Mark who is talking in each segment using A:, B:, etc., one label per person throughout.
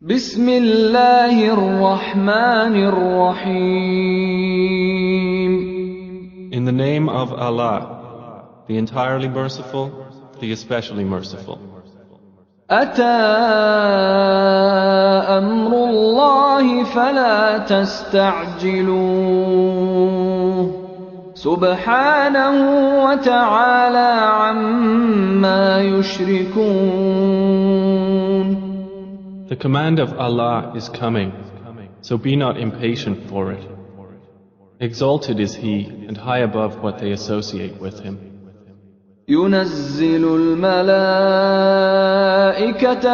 A: بسم الله الرحمن الرحيم.
B: In the name of Allah, the entirely merciful, the especially merciful.
A: أتى أمر الله فلا تستعجلوه سبحانه وتعالى عما يشركون.
B: The command of Allah is coming, so be not impatient for it. Exalted is He and high above what they associate with Him.
A: ينزل الملائكة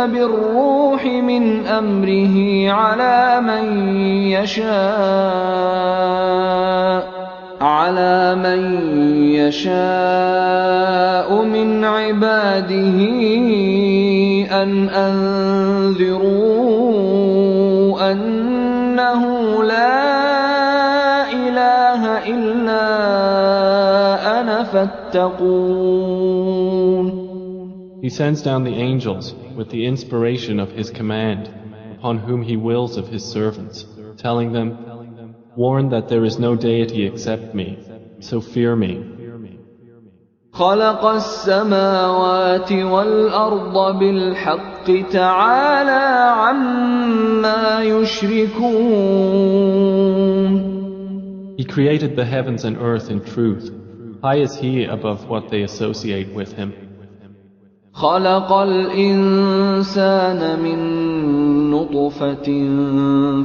A: بالروح من أمره على من يشاء من عباده أن أنذروا أنه لا إله إلا أنا فاتقون.
B: He sends down the angels with the inspiration of His command upon whom He wills of His servants, telling them, warn that there is no deity except me, so fear me.
A: خلق السماوات والأرض بالحق تعالى عما يشركون.
B: He created the heavens and earth in truth. High is He above what they associate with Him.
A: خلق الإنسان من نطفة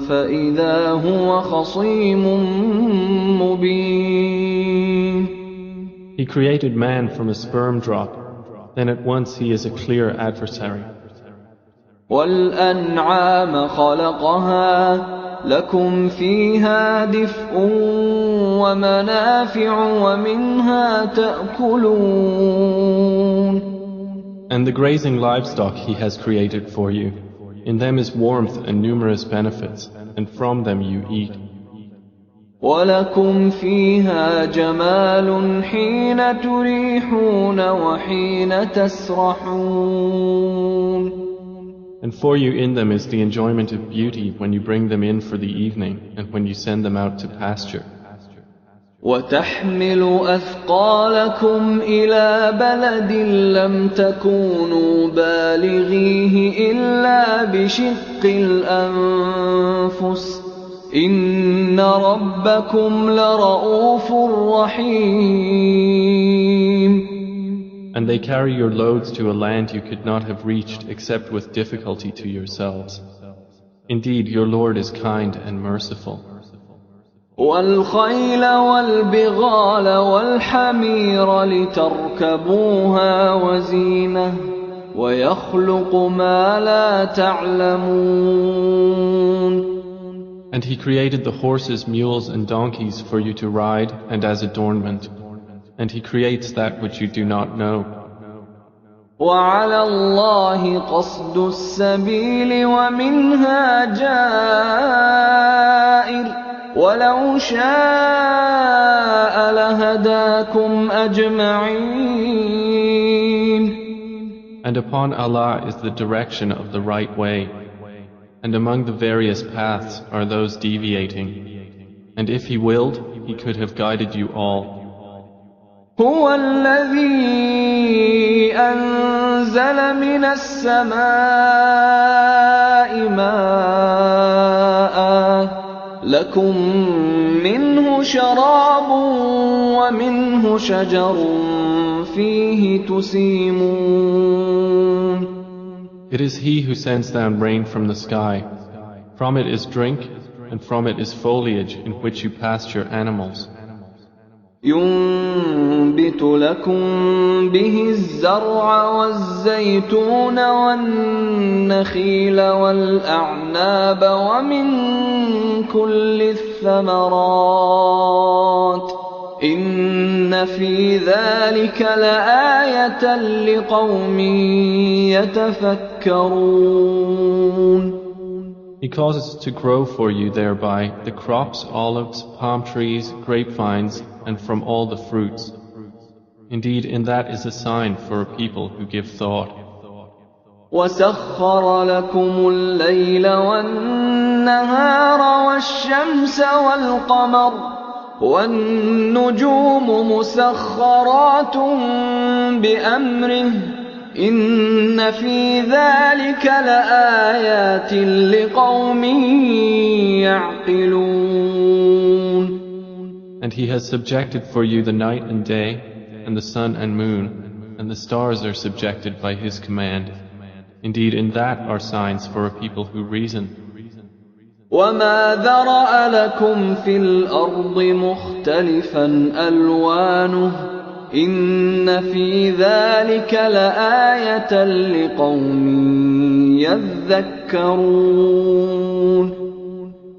A: فإذا هو خصيم مبين.
B: He created man from a sperm drop, then at once he is a clear adversary.
A: وَالْأَنْعَامَ خَلَقَهَا لَكُمْ فِيهَا دِفْءٌ وَمَنَافِعُ وَمِنْهَا تَأْكُلُونَ.
B: And the grazing livestock He has created for you. In them is warmth and numerous benefits, and from them you eat.
A: وَلَكُمْ فِيهَا جَمَالٌ حِينَ تُرِيحُونَ وَحِينَ تَسْرَحُونَ.
B: And for you in them is the enjoyment of beauty when you bring them in for the evening and when you send them out to pasture.
A: وَتَحْمِلُ أَثْقَالَكُمْ إِلَى بَلَدٍ لَّمْ تَكُونُوا بَالِغِيهِ إِلَّا بِشِقِّ الْأَنفُسِ إِنَّ رَبَّكُمْ لَرَءُوفٌ رَّحِيمٌ.
B: And they carry your loads to a land you could not have reached except with difficulty to yourselves. Indeed, your Lord is kind and merciful.
A: وَالْخَيْلَ وَالْبِغَالَ وَالْحَمِيرَ لِتَرْكَبُوهَا وَزِينَةً وَيَخْلُقُ مَا لَا تَعْلَمُونَ.
B: And He created the horses, mules, and donkeys for you to ride and as adornment. And He creates that which you do not know.
A: وَعَلَى اللَّهِ قَصْدُ السَّبِيلِ وَمِنْهَا جَائِرٌ وَلَوْ شَاءَ لَهَدَاكُمْ أَجْمَعِينَ.
B: And upon Allah is the direction of the right way. And among the various paths are those deviating. And if He willed, He could have guided you all.
A: هُوَ الَّذِي أَنزَلَ مِنَ السَّمَاءِ مَاءً لَكُم مِّنْهُ شَرَابٌ وَمِنْهُ شَجَرٌ فِيهِ تُسِيمُونَ.
B: It is He who sends down rain from the sky. From it is drink, and from it is foliage in which you pasture animals.
A: يُنبِتُ لَكُم بِهِ الزَّرْعَ وَالزَّيْتُونَ وَالنَّخِيلَ وَالْأَعْنَابَ وَمِن كُلِّ الثَّمَرَاتِ إِنَّ في ذَلِكَ لَآيَةً لِقَوْمٍ يَتَفَكَّرُونَ.
B: He causes to grow for you thereby the crops, olives, palm trees, grapevines, and from all the fruits. Indeed, in that is a sign for a people who give thought.
A: وسخر لكم الليل والنهار والشمس والقمر والنجوم مسخرات بأمره إن في ذلك لآيات لقوم يعقلون.
B: And He has subjected for you the night and day, and the sun and moon, and the stars are subjected by His command. Indeed, in that are signs for a people who reason.
A: وَمَا ذَرَأَ لَكُمْ فِي الْأَرْضِ مُخْتَلِفًا أَلْوَانُهُ إِنَّ فِي ذَلِكَ لَآيَةً لِقَوْمٍ يَذَّكَّرُونَ.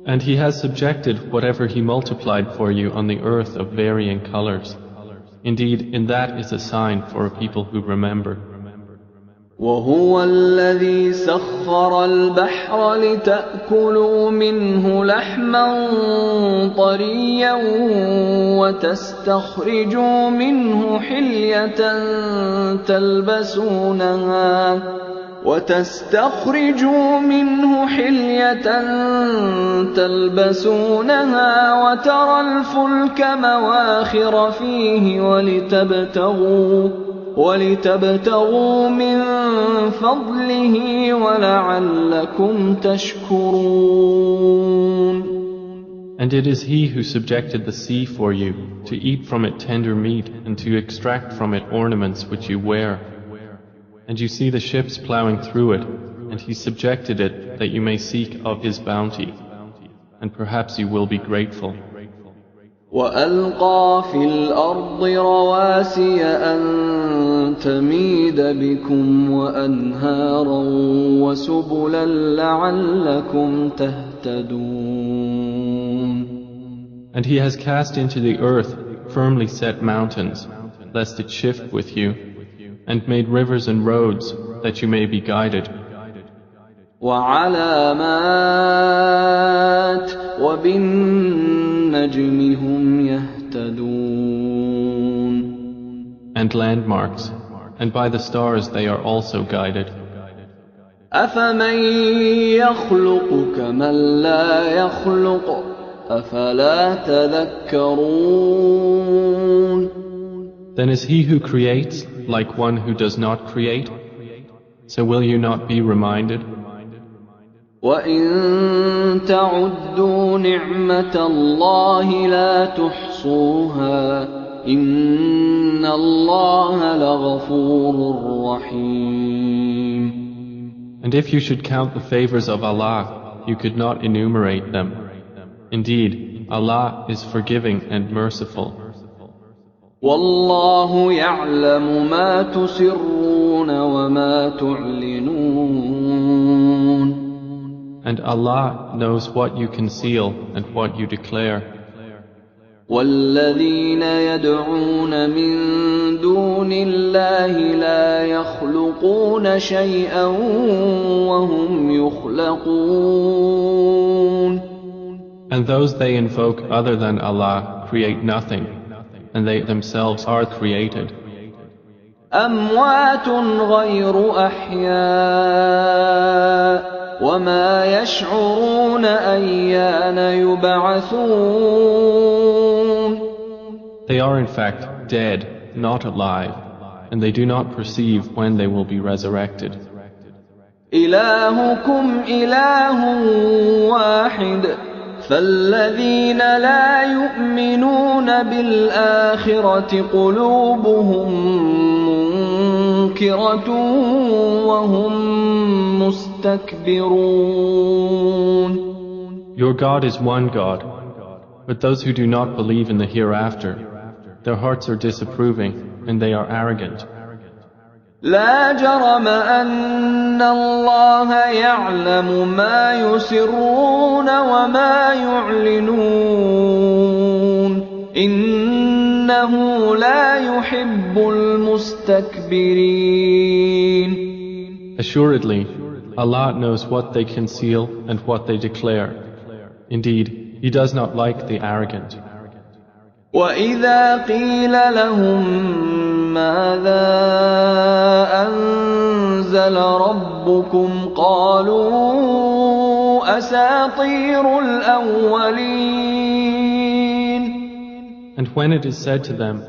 B: And He has subjected whatever He multiplied for you on the earth of varying colors. Indeed, in that is a sign for a people who remember.
A: وَهُوَ الَّذِي سَخَّرَ الْبَحْرَ لِتَأْكُلُوا مِنْهُ لَحْمًا طَرِيًّا وَتَسْتَخْرِجُوا مِنْهُ حِلْيَةً تَلْبَسُونَهَا وَتَرَى الْفُلْكَ مَوَاخِرَ فِيهِ ولتبتغوا من فضله ولعلكم تشكرون.
B: And it is He who subjected the sea for you, to eat from it tender meat and to extract from it ornaments which you wear. And you see the ships plowing through it, and He subjected it that you may seek of His bounty, and perhaps you will be grateful.
A: وَأَلْقَى فِي الْأَرْضِ رَوَاسِيَ أَن تَمِيدَ بِكُمْ وَأَنْهَارًا وَسُبُلًا لَعَلَّكُمْ تَهْتَدُونَ.
B: And He has cast into the earth firmly set mountains, lest it shift with you, and made rivers and roads, that you may be guided.
A: وَعَلَامَاتٍ وَبِالنَّجْمِ هُمْ يَهْتَدُونَ.
B: And landmarks, and by the stars they are also guided.
A: أَفَمَن يَخْلُقُ كَمَن لَّا يَخْلُقُ أَفَلَا تَذَكَّرُونَ.
B: Then is He who creates like one who does not create? So will you not be reminded?
A: وَإِن تَعُدُّوا نِعْمَةَ اللَّهِ لَا تُحْصُوهَا إِنَّ اللَّهَ لَغَفُورٌ رَّحِيمٌ.
B: And if you should count the favors of Allah, you could not enumerate them. Indeed, Allah is forgiving and merciful.
A: وَاللَّهُ يَعْلَمُ مَا تُسِرُّونَ وَمَا تُعْلِنُونَ.
B: And Allah knows what you conceal and what you declare.
A: وَالَّذِينَ يَدْعُونَ مِن دُونِ اللَّهِ لَا يَخْلُقُونَ شَيْئًا وَهُمْ يُخْلَقُونَ.
B: And those they invoke other than Allah create nothing, and they themselves are created.
A: أَمْوَاتٌ غَيْرُ أَحْيَاءٍ وَمَا يَشْعُرُونَ أَيَّانَ يُبْعَثُونَ.
B: They are in fact dead, not alive, and they do not perceive when they will be resurrected.
A: إِلَٰهُكُمْ إِلَٰهٌ وَاحِدٌ فَالَّذِينَ لَا يُؤْمِنُونَ بِالْآخِرَةِ قُلُوبُهُم مُّنكِرَةٌ وَهُم مُسْتَكْبِرُونَ.
B: Your God is one God, but those who do not believe in the hereafter, their hearts are disapproving and they are arrogant.
A: لا جرم أن الله يعلم ما يسرون وما يعلنون إنه لا يحب المستكبرين.
B: Assuredly, Allah knows what they conceal and what they declare. Indeed, He does not like the arrogant.
A: وَإِذَا قِيلَ لَهُم مَّاذَا أَنزَلَ أنزل ربكم قالوا أساطير الأولين.
B: And when it is said to them,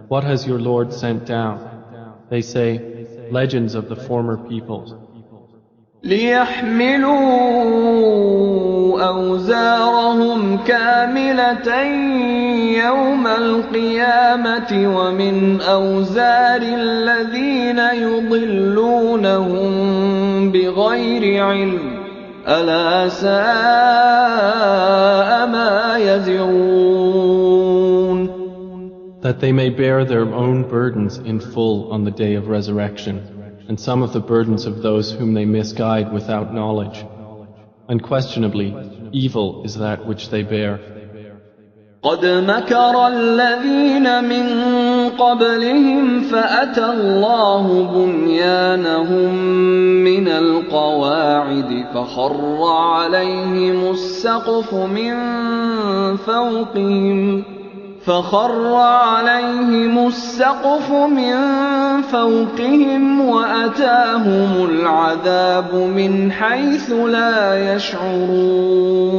B: what has your Lord sent down? They say, legends of the former peoples.
A: ليحملوا أوزارهم كاملة يوم القيامة ومن أوزار الذين يضلونهم بغير علم ألا ساء ما يزرون.
B: That they may bear their own burdens in full on the day of resurrection, and some of the burdens of those whom they misguide without knowledge. Unquestionably, evil is that which they bear.
A: قد مكر الذين من قبلهم فأتى الله بنيانهم من القواعد فخر عليهم السقف من فوقهم وأتاهم العذاب من حيث لا يشعرون.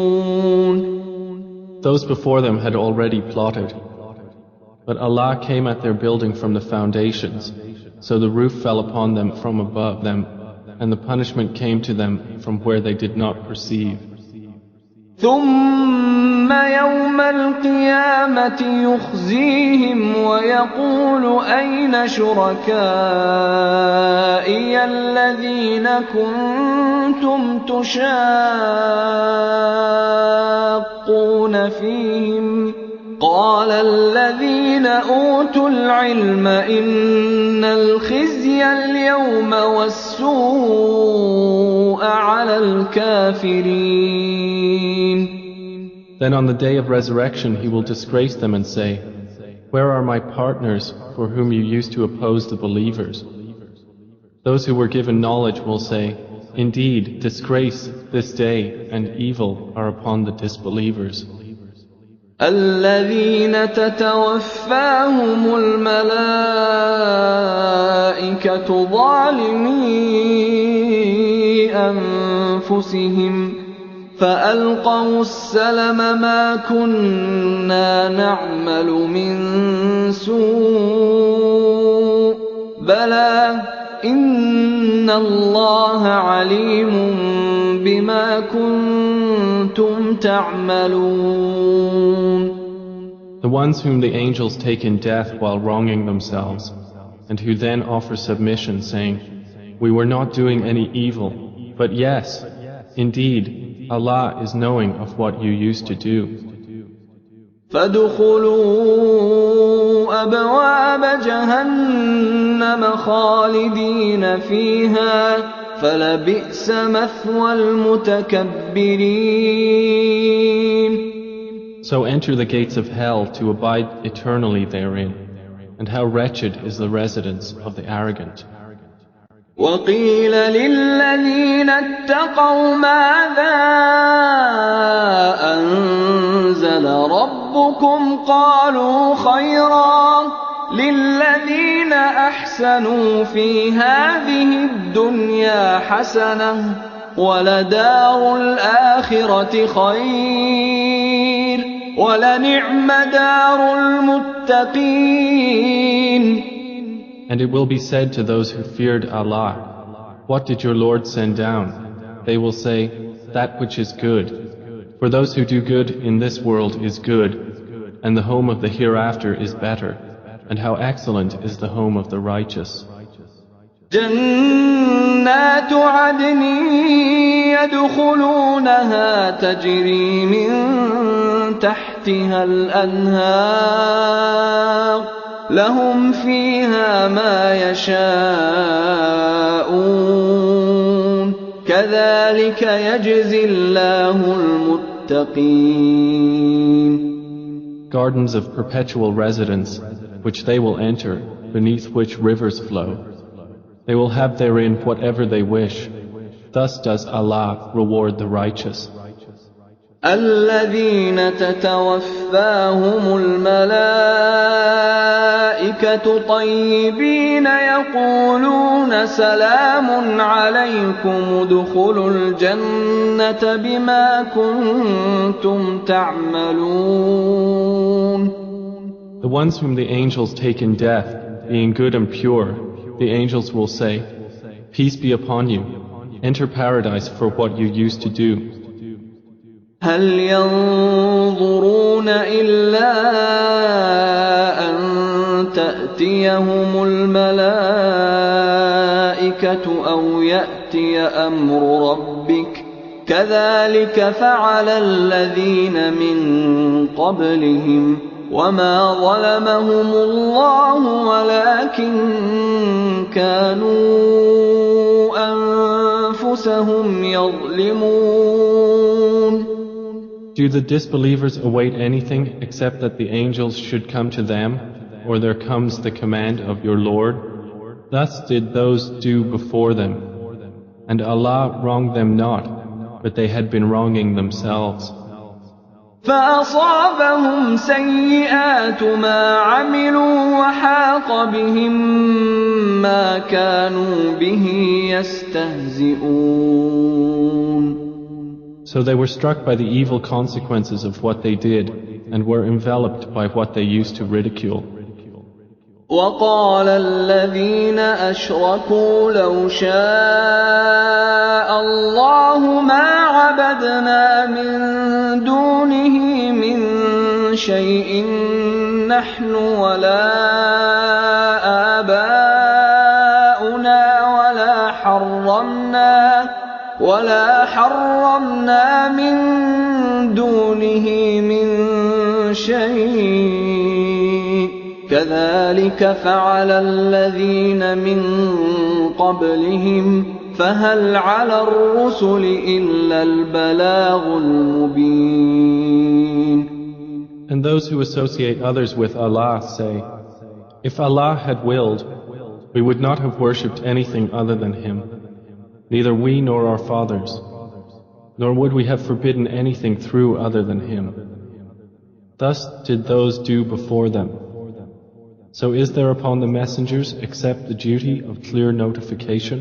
B: Those before them had already plotted, but Allah came at their building from the foundations, so the roof fell upon them from above them, and the punishment came to them from where they did not perceive.
A: ثم يوم القيامة يخزيهم ويقول أين شركائي الذين كنتم تشاقون فيهم قال الذين أوتوا العلم إن الخزي اليوم والسوء على الكافرين.
B: Then on the day of resurrection he will disgrace them and say, where are my partners for whom you used to oppose the believers? Those who were given knowledge will say, indeed, disgrace this day and evil are upon the disbelievers.
A: الذين تتوفاهم الملائكة ظالمي أنفسهم فألقوا السلم ما كنا نعمل من سوء بلى إن الله عليم بما كنتم تعملون.
B: The ones whom the angels take in death while wronging themselves, and who then offer submission, saying, we were not doing any evil, but yes, indeed, Allah is knowing of what you used to do.
A: فادخلوا أبواب جهنم خالدين فيها فلبئس مثوى المتكبرين.
B: So enter the gates of hell to abide eternally therein, and how wretched is the residence of the arrogant.
A: وقيل للذين اتقوا ماذا أنزل ربكم قالوا خيرا للذين أحسنوا في هذه الدنيا حسنة ولدار الآخرة خير ولنعم دار المتقين.
B: And it will be said to those who feared Allah, what did your Lord send down? They will say, that which is good. For those who do good in this world is good, and the home of the hereafter is better, and how excellent is the home of the righteous.
A: جنات عدن يدخلونها تجري من تحتها الأنهار لهم فيها ما يشاءون كذلك يجزي الله المتقين.
B: Gardens of perpetual residence, which they will enter, beneath which rivers flow. They will have therein whatever they wish. Thus does Allah reward the righteous.
A: الذين تتوفاهم الملائكة طيبين يقولون سلام عليكم ادخلوا الجنة بما كنتم تعملون.
B: The ones whom the angels take in death, being good and pure, the angels will say, Peace be upon you, enter paradise for what you used to do.
A: هل ينظرون إلا أن تأتيهم الملائكة أو يأتي أمر ربك كذلك فعل الذين من قبلهم وما ظلمهم الله ولكن كانوا أنفسهم يظلمون.
B: Do the disbelievers await anything except that the angels should come to them, or there comes the command of your Lord? Thus did those do before them, and Allah wronged them not, but they had been wronging themselves.
A: فأصابهم سيئات ما عملوا وحاق بهم ما كانوا به يستهزئون.
B: So they were struck by the evil consequences of what they did, and were enveloped by what they used to ridicule.
A: وقال الذين أشركوا لو شاء الله ما عبدنا من دونه من شيء نحن ولا آباؤنا ولا حرمنا من دونه من شيء كذلك فعل الذين من قبلهم فهل على الرسل إلا البلاغ المبين.
B: And those who associate others with Allah say, If Allah had willed, we would not have worshipped anything other than Him, neither we nor our fathers, nor would we have forbidden anything through other than Him. Thus did those do before them. So is there upon the messengers except the duty of clear notification?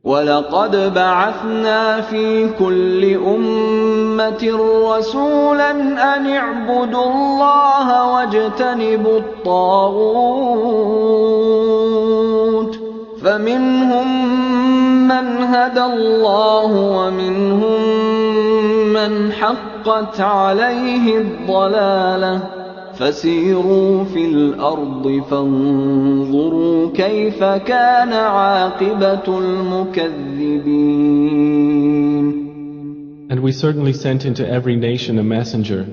A: وَلَقَدْ بَعَثْنَا فِي كُلِّ أُمَّةٍ رَّسُولًا أَنِ اعْبُدُوا اللَّهَ وَاجْتَنِبُوا الطَّاغُوتَ فَمِنْهُم مَّنْ هَدَى اللَّهُ وَمِنْهُم مَّنْ حَقَّتْ عَلَيْهِ الضَّلَالَةُ فسيروا في الأرض فانظروا كيف كان عاقبة المكذبين.
B: And we certainly sent into every nation a messenger,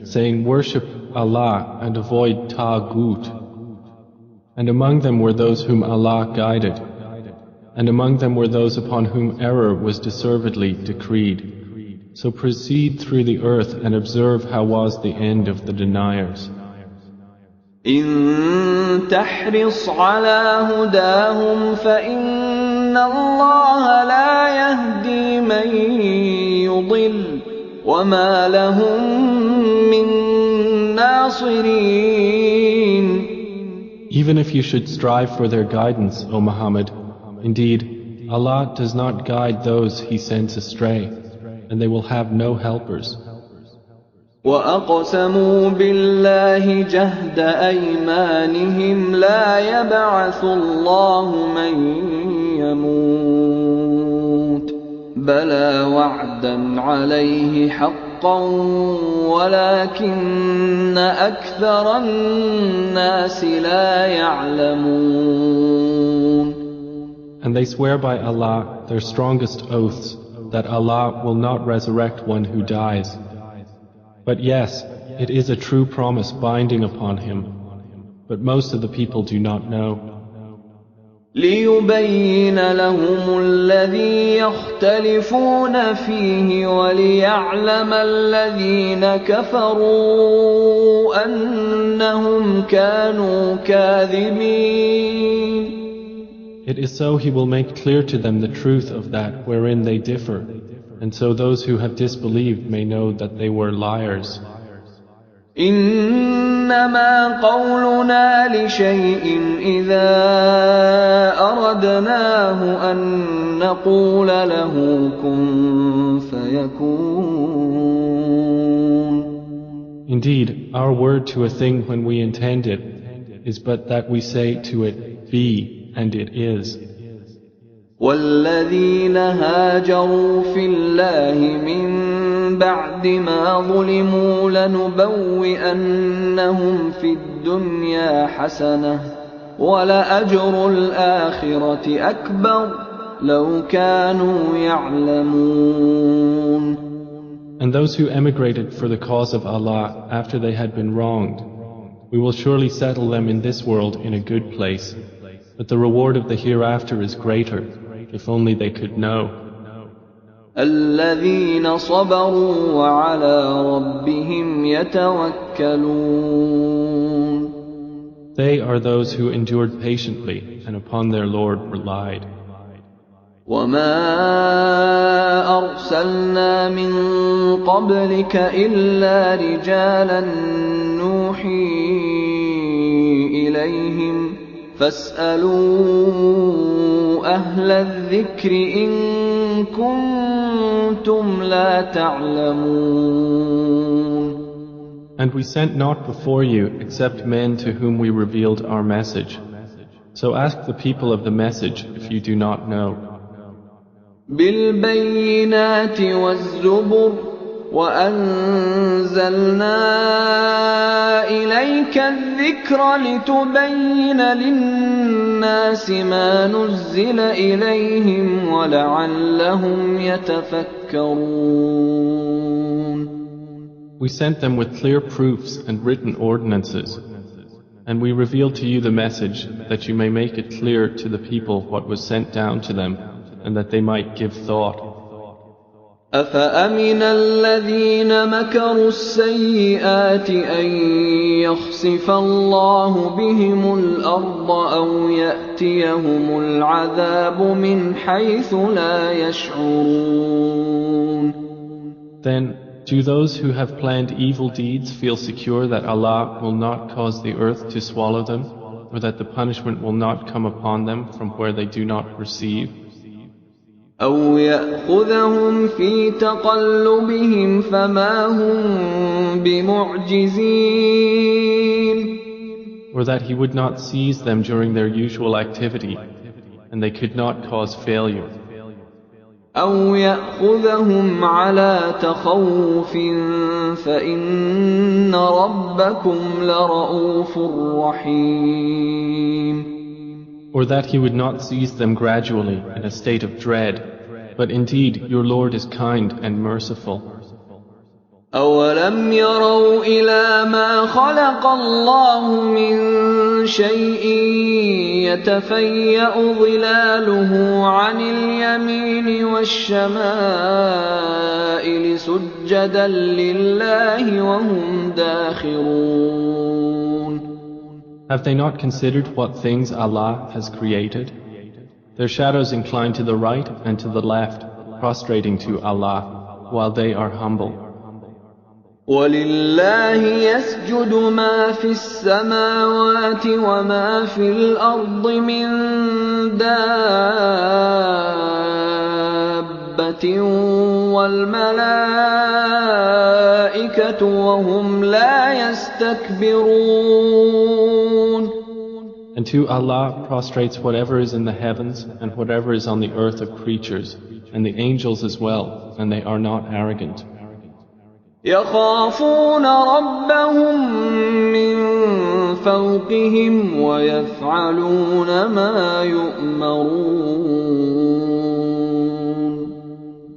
B: saying, Worship Allah and avoid Taghut. And among them were those whom Allah guided, and among them were those upon whom error was deservedly decreed. So proceed through the earth and observe how was the end of the deniers.
A: إن تحرص على هداهم فإن الله لا يهدي من يضل وما لهم من ناصرين.
B: Even if you should strive for their guidance, O Muhammad, indeed, Allah does not guide those He sends astray, and they will have no helpers.
A: وَأَقْسَمُوا بِاللَّهِ جَهْدَ أَيْمَانِهِمْ لَا يَبْعَثُ اللَّهُ مَن يَمُوتُ بَلَىٰ وَعْدًا عَلَيْهِ حَقًّا وَلَكِنَّ أَكْثَرَ النَّاسِ لَا يَعْلَمُونَ.
B: And they swear by Allah their strongest oaths that Allah will not resurrect one who dies. But yes, it is a true promise binding upon him, but most of the people do not know.
A: لِيُبَيِّنَ لَهُمُ الَّذِي يَخْتَلِفُونَ فِيهِ وَلِيَعْلَمَ الَّذِينَ كَفَرُوا أَنَّهُمْ كَانُوا كَاذِبِينَ.
B: It is so He will make clear to them the truth of that wherein they differ, And so those who have disbelieved may know that they were liars.
A: إنما قولنا لشيء إذا أردناه أن نقول له كن فيكون.
B: Indeed, our word to a thing when we intend it is but that we say to it, be, and it is.
A: والذين هاجروا في الله من بعد ما ظلموا لنبوئنهم في الدنيا حسنة ولأجر الآخرة أكبر لو كانوا يعلمون.
B: And those who emigrated for the cause of Allah after they had been wronged, we will surely settle them in this world in a good place, but the reward of the hereafter is greater, if only they could know.
A: الذين صبروا وعلى ربهم يتوكلون.
B: They are those who endured patiently and upon their Lord relied.
A: وما أرسلنا من قبلك إلا رجالا نوحي إليهم فاسألوا أهل الذكر إن كنتم لا تعلمون.
B: And we sent not before you except men to whom we revealed our message. So ask the people of the message if you do not know.
A: بالبينات والزبر وأنزلنا إليك الذكر لتبين للناس ما نزل إليهم ولعلهم يتفكرون.
B: We sent them with clear proofs and written ordinances, and we revealed to you the message that you may make it clear to the people what was sent down to them, and that they might give thought.
A: أفأمن الذين مكروا السيئات أن يخسف الله بهم الأرض أو يأتيهم العذاب من حيث لا يشعرون.
B: Then, do those who have planned evil deeds feel secure that Allah will not cause the earth to swallow them, or that the punishment will not come upon them from where they do not perceive?
A: أو يأخذهم في تقلبهم فما هم بمعجزين.
B: Or that He would not seize them during their usual activity, and they could not cause failure.
A: أو يأخذهم على تخوف فإن ربكم لرؤوف رحيم.
B: Or that He would not seize them gradually in a state of dread, but indeed your Lord is kind and merciful.
A: أولم يروا إلى ما خلق الله من شيء يتفيأ ظلاله عن اليمين والشمائل سجدا لله وهم داخرون.
B: Have they not considered what things Allah has created? Their shadows incline to the right and to the left, prostrating to Allah, while they are humble.
A: وَلِلَّهِ يَسْجُدُ مَا فِي السَّمَاوَاتِ وَمَا فِي الْأَرْضِ مِن دَابَّةٍ وَالْمَلَائِكَةُ وَهُمْ لَا يَسْتَكْبِرُونَ.
B: And to Allah prostrates whatever is in the heavens and whatever is on the earth of creatures, and the angels as well, and they are not arrogant.
A: يخافون ربهم من فوقهم ويفعلون ما يؤمرون.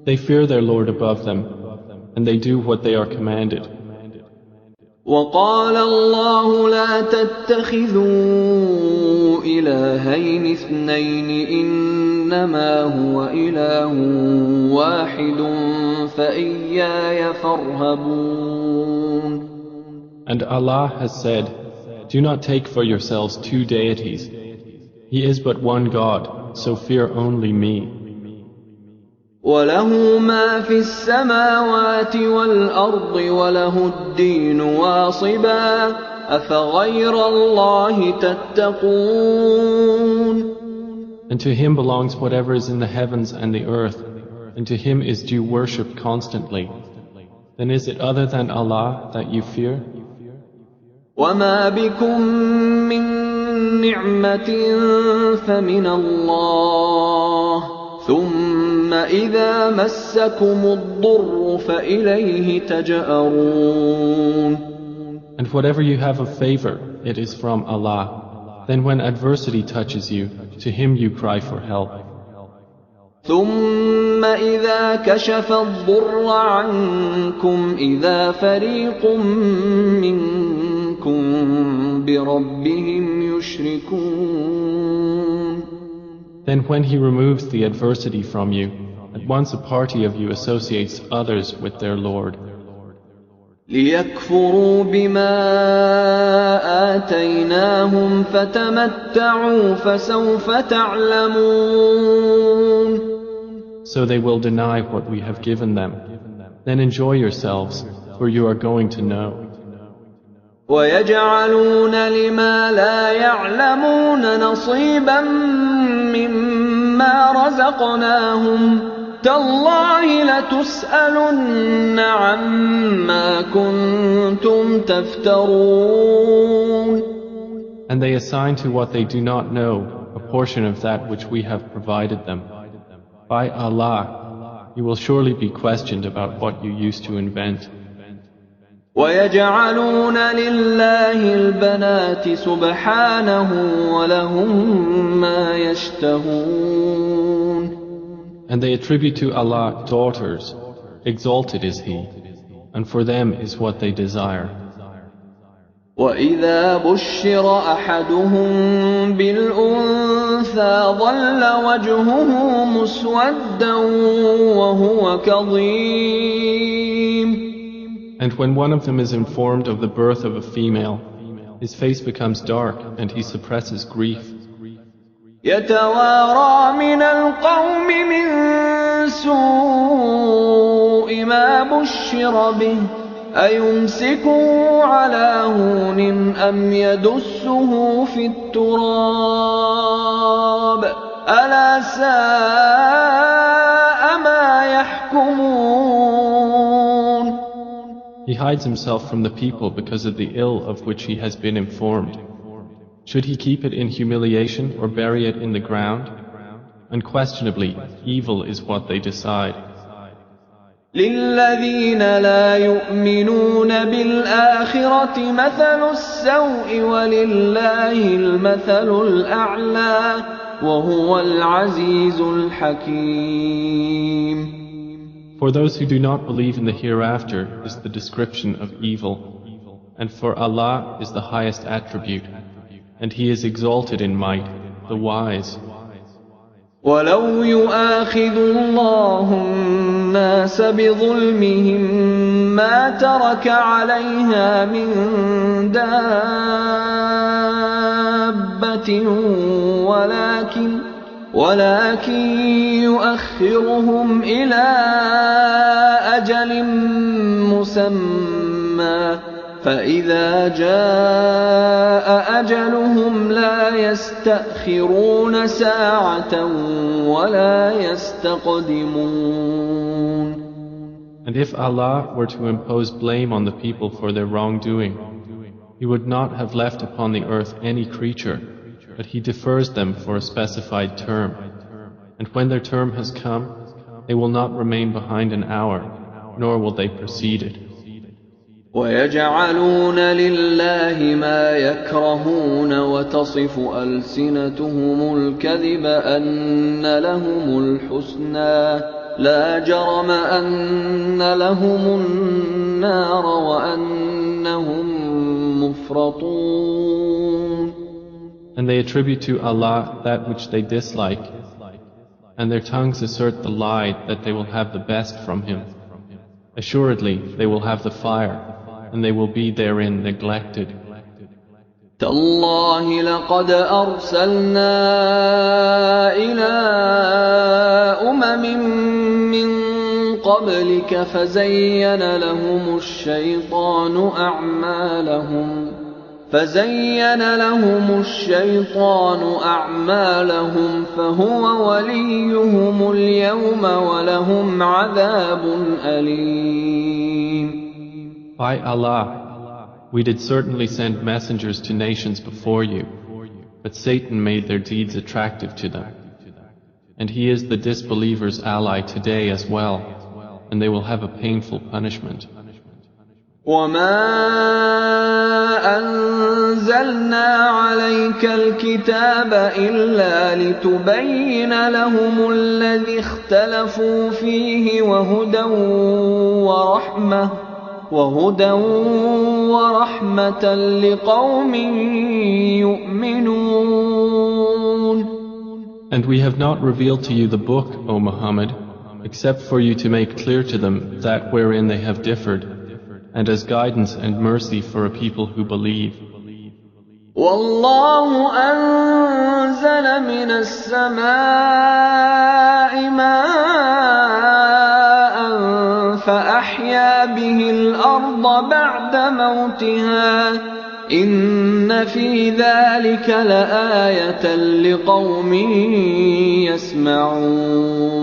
B: They fear their Lord above them, and they do what they are commanded.
A: وقال الله لا تتخذوا إلهين اثنين إنما هو إله واحد فإياي فارهبون.
B: And Allah has said, do not take for yourselves two deities. He is but one God, so fear only me.
A: وله ما في السماوات والأرض وله الدين واصبا أفغير الله تتقون.
B: And to him belongs whatever is in the heavens and the earth, and to him is due worship constantly. Then is it other than Allah that you fear?
A: وما بكم من نعمة فمن الله ثم إذا مسكم الضر فإليه تجأرون.
B: And whatever you have of favor, it is from Allah. Then when adversity touches you, to him you cry for help.
A: ثم إذا كشف الضر عنكم إذا فريق منكم بربهم يشركون.
B: Then when he removes the adversity from you, at once a party of you associates others with their Lord.
A: ليكفروا بما آتيناهم فتمتعوا فسوف تعلمون.
B: So they will deny what we have given them. Then enjoy yourselves, for you are going to know.
A: ويجعلون لما لا يعلمون نصيبا مما رزقناهم تالله لتسألن عما كنتم تفترون.
B: And they assign to what they do not know a portion of that which we have provided them. By Allah, you will surely be questioned about what you used to invent.
A: ويجعلون لله البنات سبحانه ولهم ما يشتهون.
B: And they attribute to Allah daughters, exalted is He, and for them is what they desire.
A: وإذا بشر أحدهم بالأنثى ظل وجهه مسودا وهو كظيم.
B: And when one of them is informed of the birth of a female, his face becomes dark and he suppresses grief.
A: يتوارى من القوم من سوء ما بشر به أيمسكه على هون أم يدسه في التراب ألا ساء ما يحكمون.
B: He hides himself from the people because of the ill of which he has been informed. Should he keep it in humiliation or bury it in the ground? Unquestionably, evil is what they decide.
A: للذين لا يؤمنون بالآخرة مثل السوء ولله المثل الأعلى وهو العزيز الحكيم.
B: For those who do not believe in the hereafter is the description of evil, and for Allah is the highest attribute, and He is exalted in might, the wise.
A: ولو يؤاخذ الله الناس بظلمهم ما ترك عليها من دابة ولكن يؤخرهم إلى أجل مسمى فإذا جاء أجلهم لا يستأخرون ساعة ولا يستقدمون.
B: And if Allah were to impose blame on the people for their wrongdoing, He would not have left upon the earth any creature, but He defers them for a specified term. And when their term has come, they will not remain behind an hour, nor will they precede it.
A: ويجعلون لله ما يكرهون وتصف ألسنتهم الكذب أن لهم الحسنى لا جرم أن لهم النار وأنهم مفرطون.
B: And they attribute to Allah that which they dislike, and their tongues assert the lie that they will have the best from Him. Assuredly, they will have the fire, and they will be therein neglected.
A: تالله لقد أرسلنا إلى أمم من قبلك فزين لهم الشيطان أعمالهم فهو وليهم اليوم ولهم عذاب أليم.
B: By Allah, we did certainly send messengers to nations before you, but Satan made their deeds attractive to them. And he is the disbelievers' ally today as well, and they will have a painful punishment.
A: وَمَا أَنزَلْنَا عَلَيْكَ الْكِتَابَ إِلَّا لِتُبَيِّنَ لَهُمُ الَّذِي اخْتَلَفُوا فِيهِ وَهُدًى وَرَحْمَةً لِقَوْمٍ يُؤْمِنُونَ.
B: And we have not revealed to you the book, O Muhammad, except for you to make clear to them that wherein they have differed, and as guidance and mercy for a people who believe.
A: وَاللَّهُ أَنزَلَ مِنَ السَّمَاءِ مَاءً فَأَحْيَا بِهِ الْأَرْضَ بَعْدَ مَوْتِهَا إِنَّ فِي ذَلِكَ لَآيَةً لِقَوْمٍ يَسْمَعُونَ.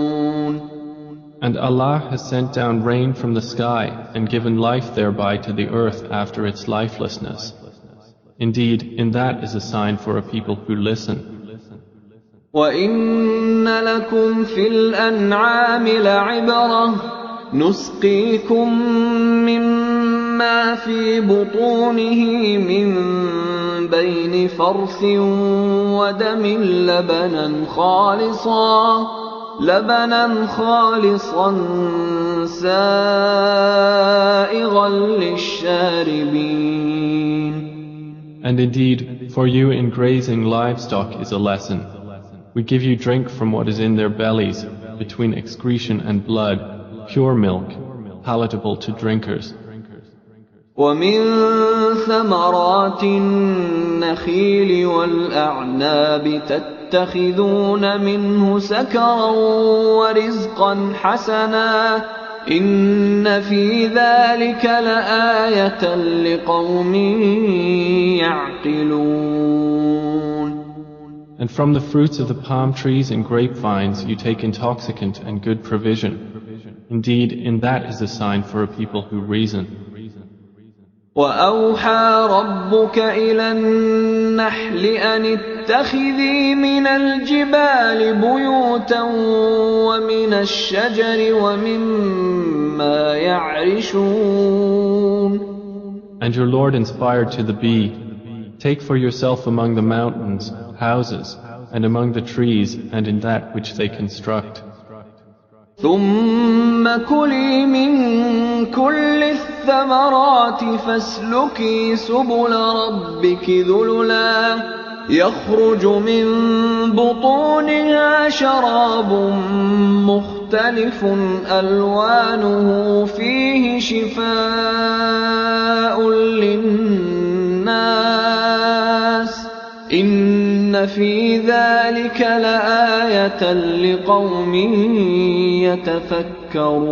B: And Allah has sent down rain from the sky and given life thereby to the earth after its lifelessness. Indeed, in that is a sign for a people who listen.
A: وَإِنَّ لَكُمْ فِي الْأَنْعَامِ لَعِبْرَةً نُسْقِيكُم مِّمَّا فِي بُطُونِهِ مِن بَيْنِ فَرْثٍ وَدَمٍ لَبَنًا خَالِصًا سَائِغًا لِلشَّارِبِينَ.
B: And indeed, for you in grazing livestock is a lesson. We give you drink from what is in their bellies, between excretion and blood, pure milk, palatable to drinkers.
A: وَمِن ثَمَرَاتِ النَّخِيلِ وَالْأَعْنَابِ تَتَّخِذُونَ مِنْهُ سَكَرًا وَرِزْقًا حَسَنًا إِنَّ فِي ذَلِكَ لَآيَةً لِقَوْمٍ يَعْقِلُونَ.
B: And from the fruits of the palm trees and grapevines you take intoxicant and good provision. Indeed, in that is a sign for a people who reason.
A: وَأَوْحَىٰ رَبُّكَ إِلَى النَّحْلِ أَنِ اتَّخِذِي مِنَ الْجِبَالِ بُيُوتًا وَمِنَ الشَّجَرِ وَمِمَّا يَعْرِشُونَ.
B: And your Lord inspired to the bee, take for yourself among the mountains houses, and among the trees, and in that which they construct.
A: ثُمَّ كُلِي مِن كُلِّ الثَّمَرَاتِ فَاسْلُكِي سُبُلَ رَبِّكِ ذُلُلًا يَخْرُجُ مِن بُطُونِهَا شَرَابٌ مُّخْتَلِفٌ أَلْوَانُهُ فِيهِ شِفَاءٌ لِّلنَّاسِ إِنَّ فِي ذَلِكَ لَآيَةً لِقَوْمٍ يَتَفَكَّرُونَ.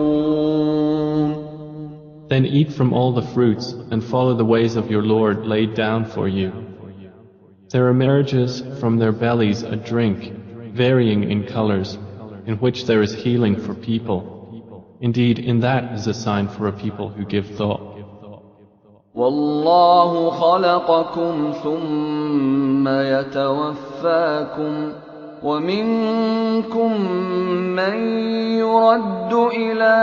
B: Then eat from all the fruits and follow the ways of your Lord laid down for you. There emerges from their bellies a drink, varying in colors, in which there is healing for people. Indeed, in that is a sign for a people who give thought.
A: وَاللَّهُ خَلَقَكُمْ ثُمَّ يَتَوَفَّاكُمْ وَمِنكُم مَّن يُرَدُّ إِلَىٰ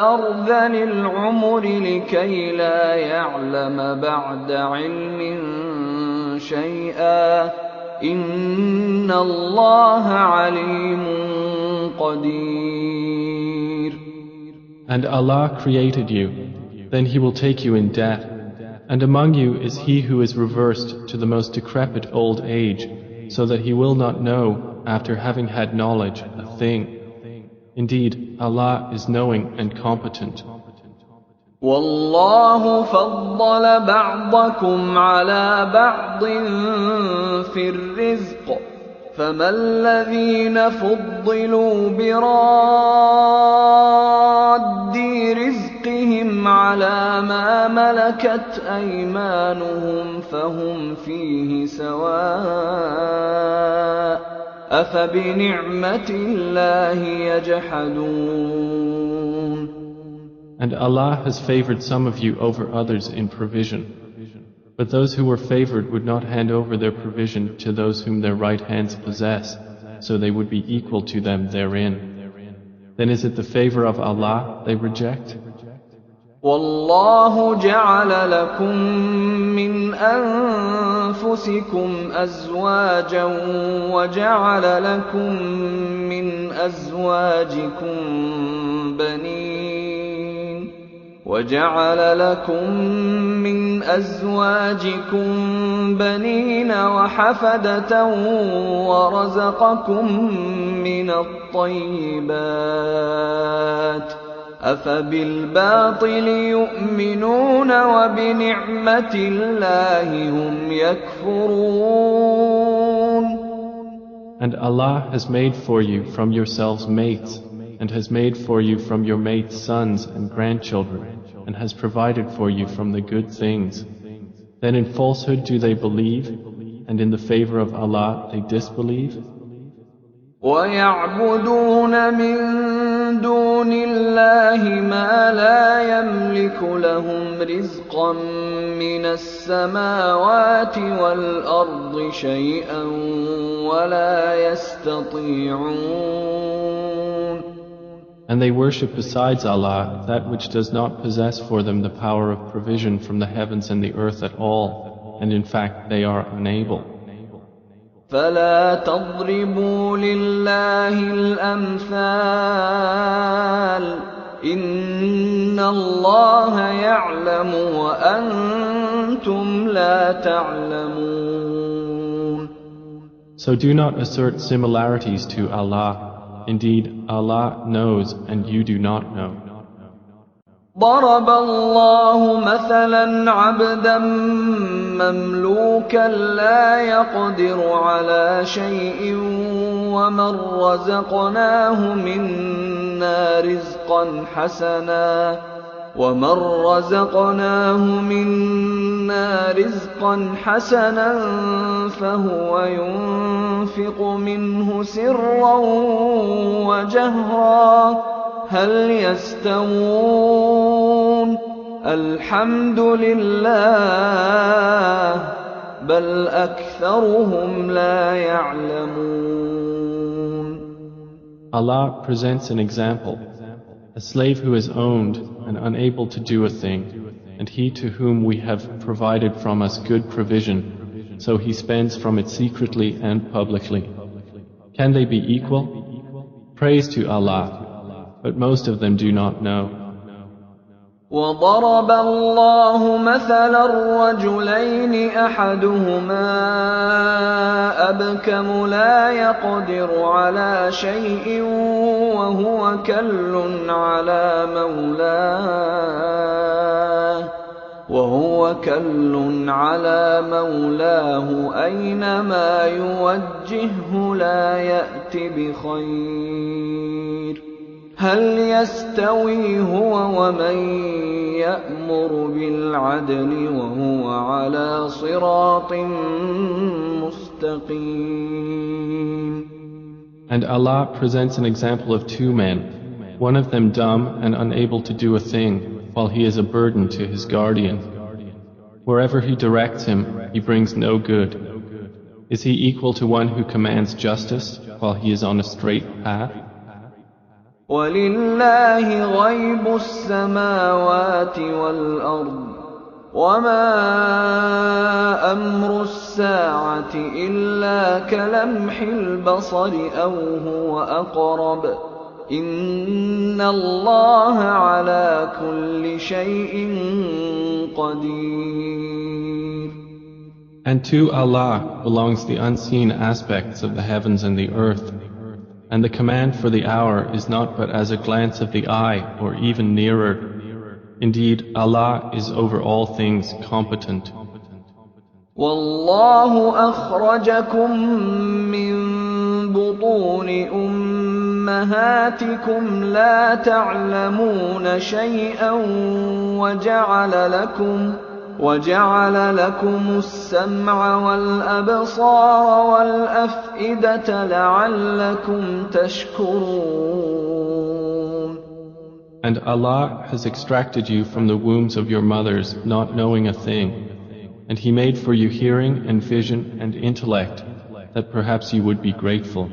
A: أَرْذَلِ الْعُمُرِ لِكَيْ لَا يَعْلَمَ بَعْدَ عِلْمٍ شَيْئًا إِنَّ اللَّهَ عَلِيمٌ قَدِيرٌ.
B: And Allah created you, then He will take you in death, and among you is he who is reversed to the most decrepit old age, so that he will not know, after having had knowledge, a thing. Indeed, Allah is knowing and competent.
A: والله فضل بعضكم على بعض في الرزق فما الذين فضلوا براد رزقهم على ما ملكت أيمانهم فهم فيه سواء أفبنعمة الله يجحدون.
B: And Allah has favored some of you over others in provision. But those who were favored would not hand over their provision to those whom their right hands possess, so they would be equal to them therein. Then is it the favor of Allah they reject?
A: والله جعل لكم من أنفسكم أزواجا وجعل لكم من أزواجكم بنين وحفدة ورزقكم من الطيبات أفبالباطل يؤمنون وبنعمة الله هم يكفرون.
B: And Allah has made for you from yourselves mates, and has made for you from your mates sons and grandchildren, and has provided for you from the good things. Then in falsehood do they believe, and in the favor of Allah they disbelieve?
A: وَيَعْبُدُونَ مِن دُونِ اللَّهِ مَا لَا يَمْلِكُ لَهُمْ رِزْقًا مِّنَ السَّمَاوَاتِ وَالْأَرْضِ شَيْئًا وَلَا يَسْتَطِيعُونَ.
B: And they worship besides Allah that which does not possess for them the power of provision from the heavens and the earth at all, and in fact they are unable.
A: فَلَا تَضْرِبُوا لِلَّهِ الْأَمْثَالَ إِنَّ اللَّهَ يَعْلَمُ وَأَنْتُمْ لَا تَعْلَمُونَ.
B: So do not assert similarities to Allah. Indeed, Allah knows and you do not know.
A: ضرب الله مثلا عبدا مملوكا لا يقدر على شيء ومن رزقناه منا رزقا حسنا فهو ينفق منه سرا وجهرا هل يستوون الحمد لله بل أكثرهم لا يعلمون.
B: Allah presents an example. A slave who is owned and unable to do a thing, and he to whom we have provided from us good provision, so he spends from it secretly and publicly. Can they be equal? Praise to Allah, but most of them do not know.
A: وضرب الله مثلا الرجلين أحدهما أبكم لا يقدر على شيء وهو كل على مولاه أينما يوجهه لا يأت بخير هل يستوي هو ومن يأمر بالعدل وهو على صراط مستقيم.
B: And Allah presents an example of two men, one of them dumb and unable to do a thing, while he is a burden to his guardian. Wherever he directs him, he brings no good. Is he equal to one who commands justice, while he is on a straight path?
A: وَلِلَّهِ غَيْبُ السَّمَاوَاتِ وَالْأَرْضِ وَمَا أَمْرُ السَّاعَةِ إِلَّا كَلَمْحِ الْبَصَرِ أَوْ هُوَ أَقْرَبُ إِنَّ اللَّهَ عَلَى كُلِّ شَيْءٍ قَدِيرٌ.
B: And to Allah belongs the unseen aspects of the heavens and the earth. And the command for the hour is not but as a glance of the eye or even nearer. Indeed, Allah is over all things competent.
A: والله أخرجكم من بطون أمهاتكم لا تعلمون شيئا وجعل لكم السمع والأبصار والأفئدة لعلكم تشكرون.
B: And Allah has extracted you from the wombs of your mothers, not knowing a thing. And He made for you hearing and vision and intellect, that perhaps you would be grateful.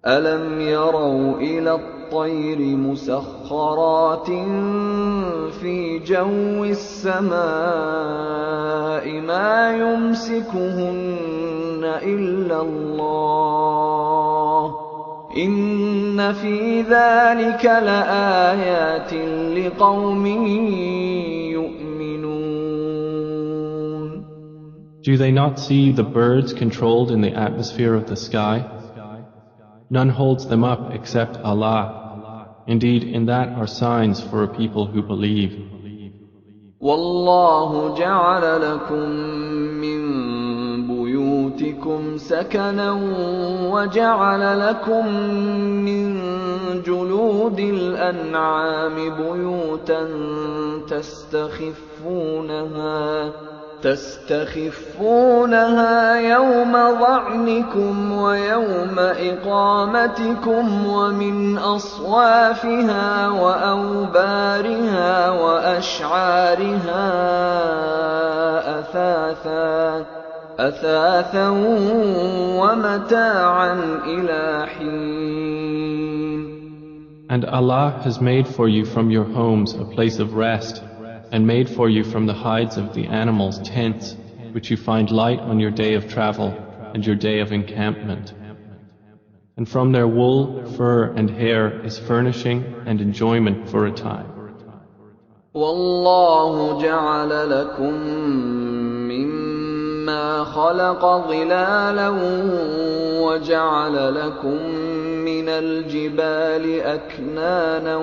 A: أَلَمْ يَرَوْا إِلَى الطَّيْرِ مُسَخَّرَاتٍ فِي جَوِّ السَّمَاءِ مَا يُمْسِكُهُنَّ إِلَّا اللَّهُ إِنَّ فِي ذَلِكَ لَآيَاتٍ لِقَوْمٍ يُؤْمِنُونَ.
B: Do they not see the birds controlled in the atmosphere of the sky? None holds them up except Allah. Indeed, in that are signs for a people who believe.
A: وَاللَّهُ جَعَلَ لَكُم مِّن بُيُوتِكُمْ سَكَنًا وَجَعَلَ لَكُم مِّن جُلُودِ الْأَنْعَامِ بُيُوتًا تستخفونها يوم ظعنكم ويوم إقامتكم ومن أصوافها وأوبارها وأشعارها أثاثا ومتاعا إلى حين.
B: And Allah has made for you from your homes a place of rest, and made for you from the hides of the animals tents, which you find light on your day of travel and your day of encampment. And from their wool, fur, and hair is furnishing and enjoyment for a time.
A: وَاللَّهُ جَعَلَ لَكُم مِّمَّا خَلَقَ ظِلَالًا وَجَعَلَ لَكُم مِّنَ الْجِبَالِ أَكْنَانًا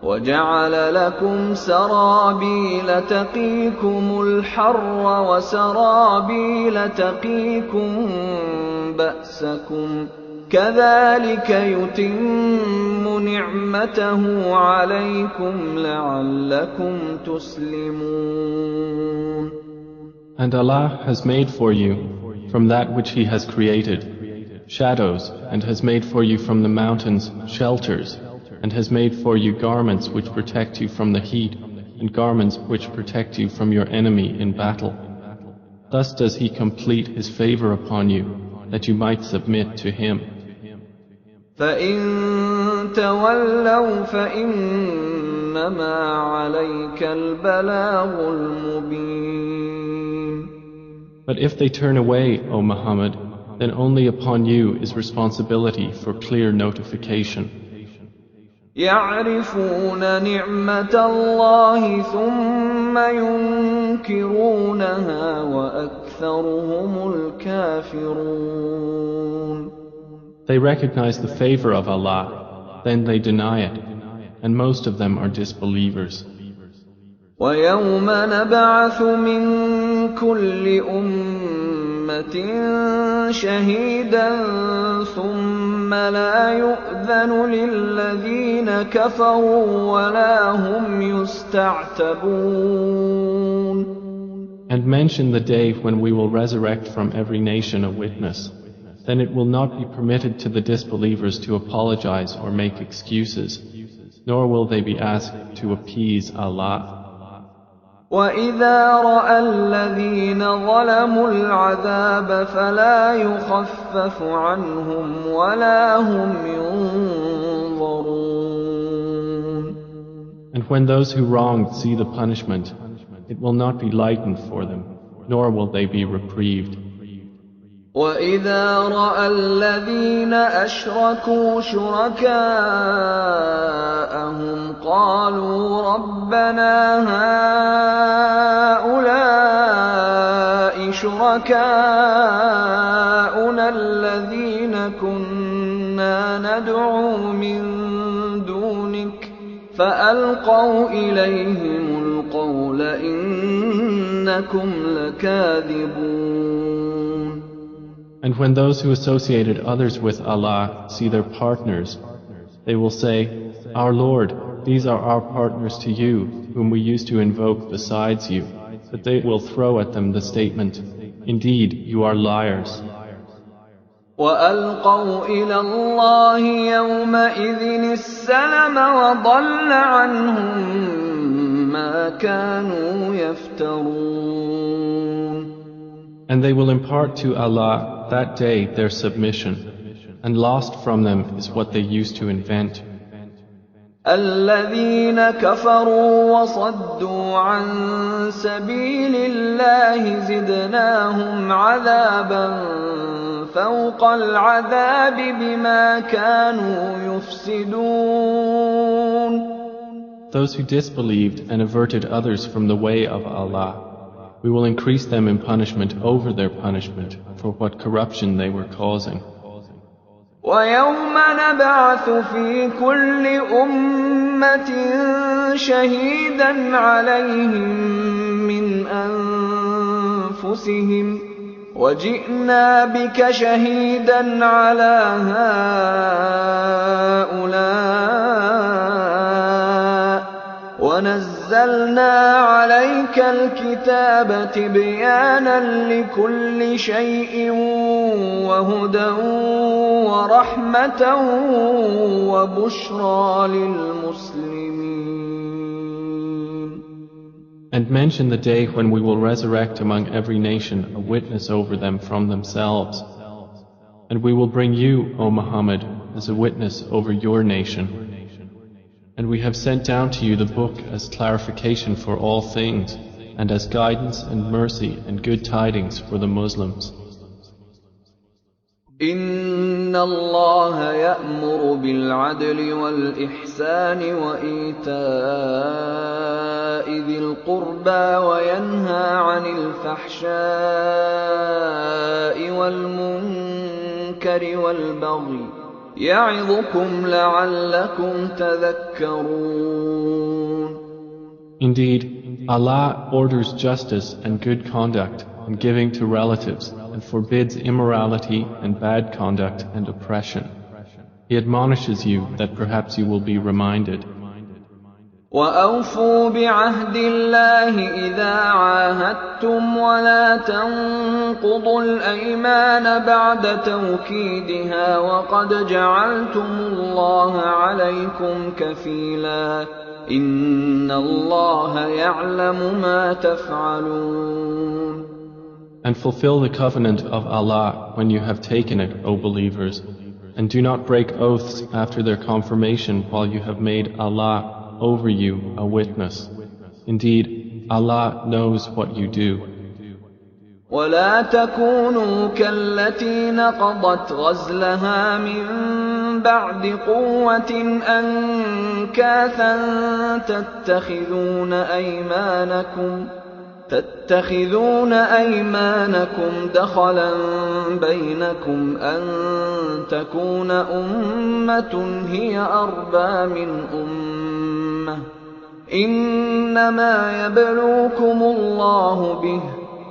A: وَجَعَلَ لَكُمْ سَرَابِيلَ تَقِيكُمُ الْحَرَّ وَسَرَابِيلَ تَقِيكُم بَأْسَكُمْ ۚ كَذَلِكَ يُتِمُّ نِعْمَتَهُ عَلَيْكُمْ لَعَلَّكُمْ تُسْلِمُونَ.
B: And Allah has made for you, from that which He has created, shadows, and has made for you from the mountains shelters, and has made for you garments which protect you from the heat, and garments which protect you from your enemy in battle. Thus does He complete His favor upon you, that you might submit to Him.
A: فَإِن تَوَلَّوْا فَإِنَّمَا عَلَيْكَ الْبَلَاغُ الْمُبِينُ.
B: But if they turn away, O Muhammad, then only upon you is responsibility for clear notification.
A: يَعْرِفُونَ نِعْمَةَ اللَّهِ ثُمَّ يُنكِرُونَهَا وَأَكْثَرُهُمُ الْكَافِرُونَ.
B: They recognize the favor of Allah, then they deny it, and most of them are disbelievers.
A: وَيَوْمَ نَبْعَثُ مِن كُلِّ أُمَّةٍ شَهِيدًا ثُمَّ لَا يُؤْذَنُ لِلَّذِينَ كَفَرُوا وَلَا هُمْ يُسْتَعْتَبُونَ.
B: And mention the day when we will resurrect from every nation a witness. Then it will not be permitted to the disbelievers to apologize or make excuses, nor will they be asked to appease Allah.
A: وَإِذَا رَأَى الَّذِينَ ظَلَمُوا الْعَذَابَ فَلَا يُخَفَّفُ عَنْهُمْ وَلَا هُمْ يُنظَرُونَ.
B: And when those who wronged see the punishment, it will not be lightened for them, nor will they be reprieved.
A: وَإِذَا رَأَى الَّذِينَ أَشْرَكُوا شُرَكَاءَهُمْ قَالُوا رَبَّنَا هَٰؤُلَاءِ شُرَكَاؤُنَا الَّذِينَ كُنَّا نَدْعُو مِن دُونِكَ فألقوا إليهم القول إنكم لكاذبون.
B: And when those who associated others with Allah see their partners, they will say, Our Lord, these are our partners to you, whom we used to invoke besides you. But they will throw at them the statement, Indeed, you are liars.
A: وألقوا إلى الله يومئذ السلم وضل عنهم ما كانوا يفترون.
B: And they will impart to Allah that day their submission, and lost from them is what they used to invent.
A: الذين كفروا وصدوا عن سبيل الله زدناهم عذابا فوق العذاب بما كانوا يفسدون.
B: Those who disbelieved and averted others from the way of Allah, we will increase them in punishment over their punishment for what corruption they were causing.
A: وَيَوْمَ نَبْعَثُ فِي كُلِّ أُمَّةٍ شَهِيدًا عَلَيْهِمْ مِنْ أَنفُسِهِمْ وَجِئْنَا بِكَ شَهِيدًا عَلَى هَؤُلَاءِ وَنَزَّلْنَا عَلَيْكَ الْكِتَابَ تِبْيَانًا لِكُلِّ شَيْءٍ وَهُدًى وَرَحْمَةً وَبُشْرَى لِلْمُسْلِمِينَ.
B: And mention the day when we will resurrect among every nation a witness over them from themselves. And we will bring you, O Muhammad, as a witness over your nation. And we have sent down to you the book as clarification for all things, and as guidance and mercy and good tidings for the Muslims.
A: إِنَّ اللَّهَ يَأْمُرُ بِالْعَدْلِ وَالْإِحْسَانِ وَإِيتَاءِ ذِي الْقُرْبَى وَيَنْهَى عَنِ الْفَحْشَاءِ وَالْمُنكَرِ وَالْبَغْيِ يَعِظُكُمْ لَعَلَّكُمْ تَذَكَّرُونَ.
B: Indeed, Allah orders justice and good conduct and giving to relatives, and forbids immorality and bad conduct and oppression. He admonishes you that perhaps you will be reminded.
A: وَأَوْفُوا بِعَهْدِ اللَّهِ إِذَا عَاهَدتُّمْ وَلَا تَنقُضُوا الْأَيْمَانَ بَعْدَ تَوْكِيدِهَا وَقَدْ جَعَلْتُمُ اللَّهَ عَلَيْكُمْ كَفِيلًا إِنَّ اللَّهَ يَعْلَمُ مَا تَفْعَلُونَ.
B: And fulfill the covenant of Allah when you have taken it, O believers, and do not break oaths after their confirmation while you have made Allah over you a witness. Indeed, Allah knows what you do.
A: وَلَا تَكُونُوا كَالَّتِي نَقَضَتْ غَزْلَهَا مِن بَعْدِ قُوَّةٍ أَنكَاثًا تَتَّخِذُونَ أَيْمَانَكُمْ دَخَلًا بَيْنَكُمْ أَن تَكُونَ أُمَّةٌ هِيَ أَرْبَىٰ مِنْ أُمَّةٍ إِنَّمَا يَبْلُوكُمُ اللَّهُ بِهِ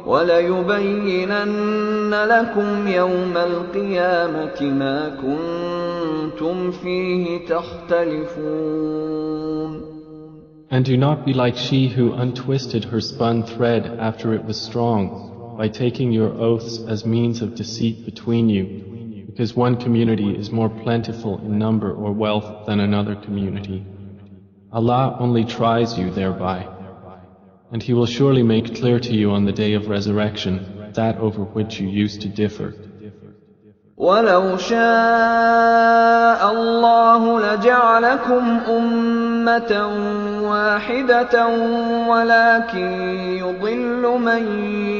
A: وَلَيُبَيِّنَنَّ لَكُمْ يَوْمَ الْقِيَامَةِ مَا كُنتُمْ فِيهِ تَخْتَلِفُونَ.
B: And do not be like she who untwisted her spun thread after it was strong, by taking your oaths as means of deceit between you, because one community is more plentiful in number or wealth than another community. Allah only tries you thereby, and He will surely make clear to you on the day of resurrection that over which you used to differ.
A: وَلَوْ شَاءَ اللَّهُ لَجَعَلَكُمْ أُمَّةً وَاحِدَةً وَلَكِن يُضِلُّ مَن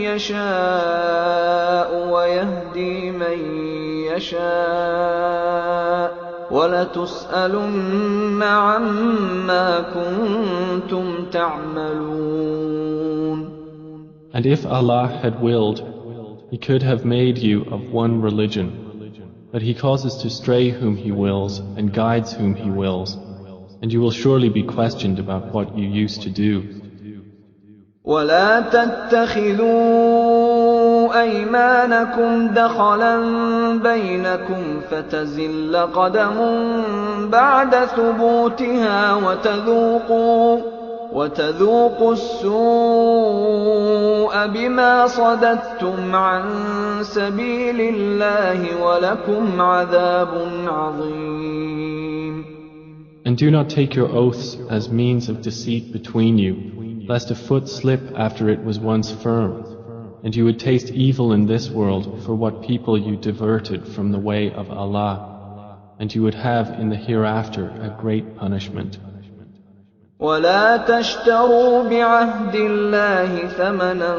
A: يَشَاءُ وَيَهْدِي مَن يَشَاءُ وَلَتُسْأَلُنَّ عَمَّا كُنتُمْ تَعْمَلُونَ.
B: And if Allah had willed, He could have made you of one religion, but He causes to stray whom He wills and guides whom He wills. and you will surely be questioned about what you used to do.
A: ولا تتخذوا أيمانكم دخلا بينكم فتزل قدم بعد ثبوتها وتذوقوا السوء بما صددتم عن سبيل الله ولكم عذاب عظيم.
B: And do not take your oaths as means of deceit between you, lest a foot slip after it was once firm, and you would taste evil in this world for what people you diverted from the way of Allah, and you would have in the hereafter a great punishment.
A: ولا تشتروا بعهد الله ثمنا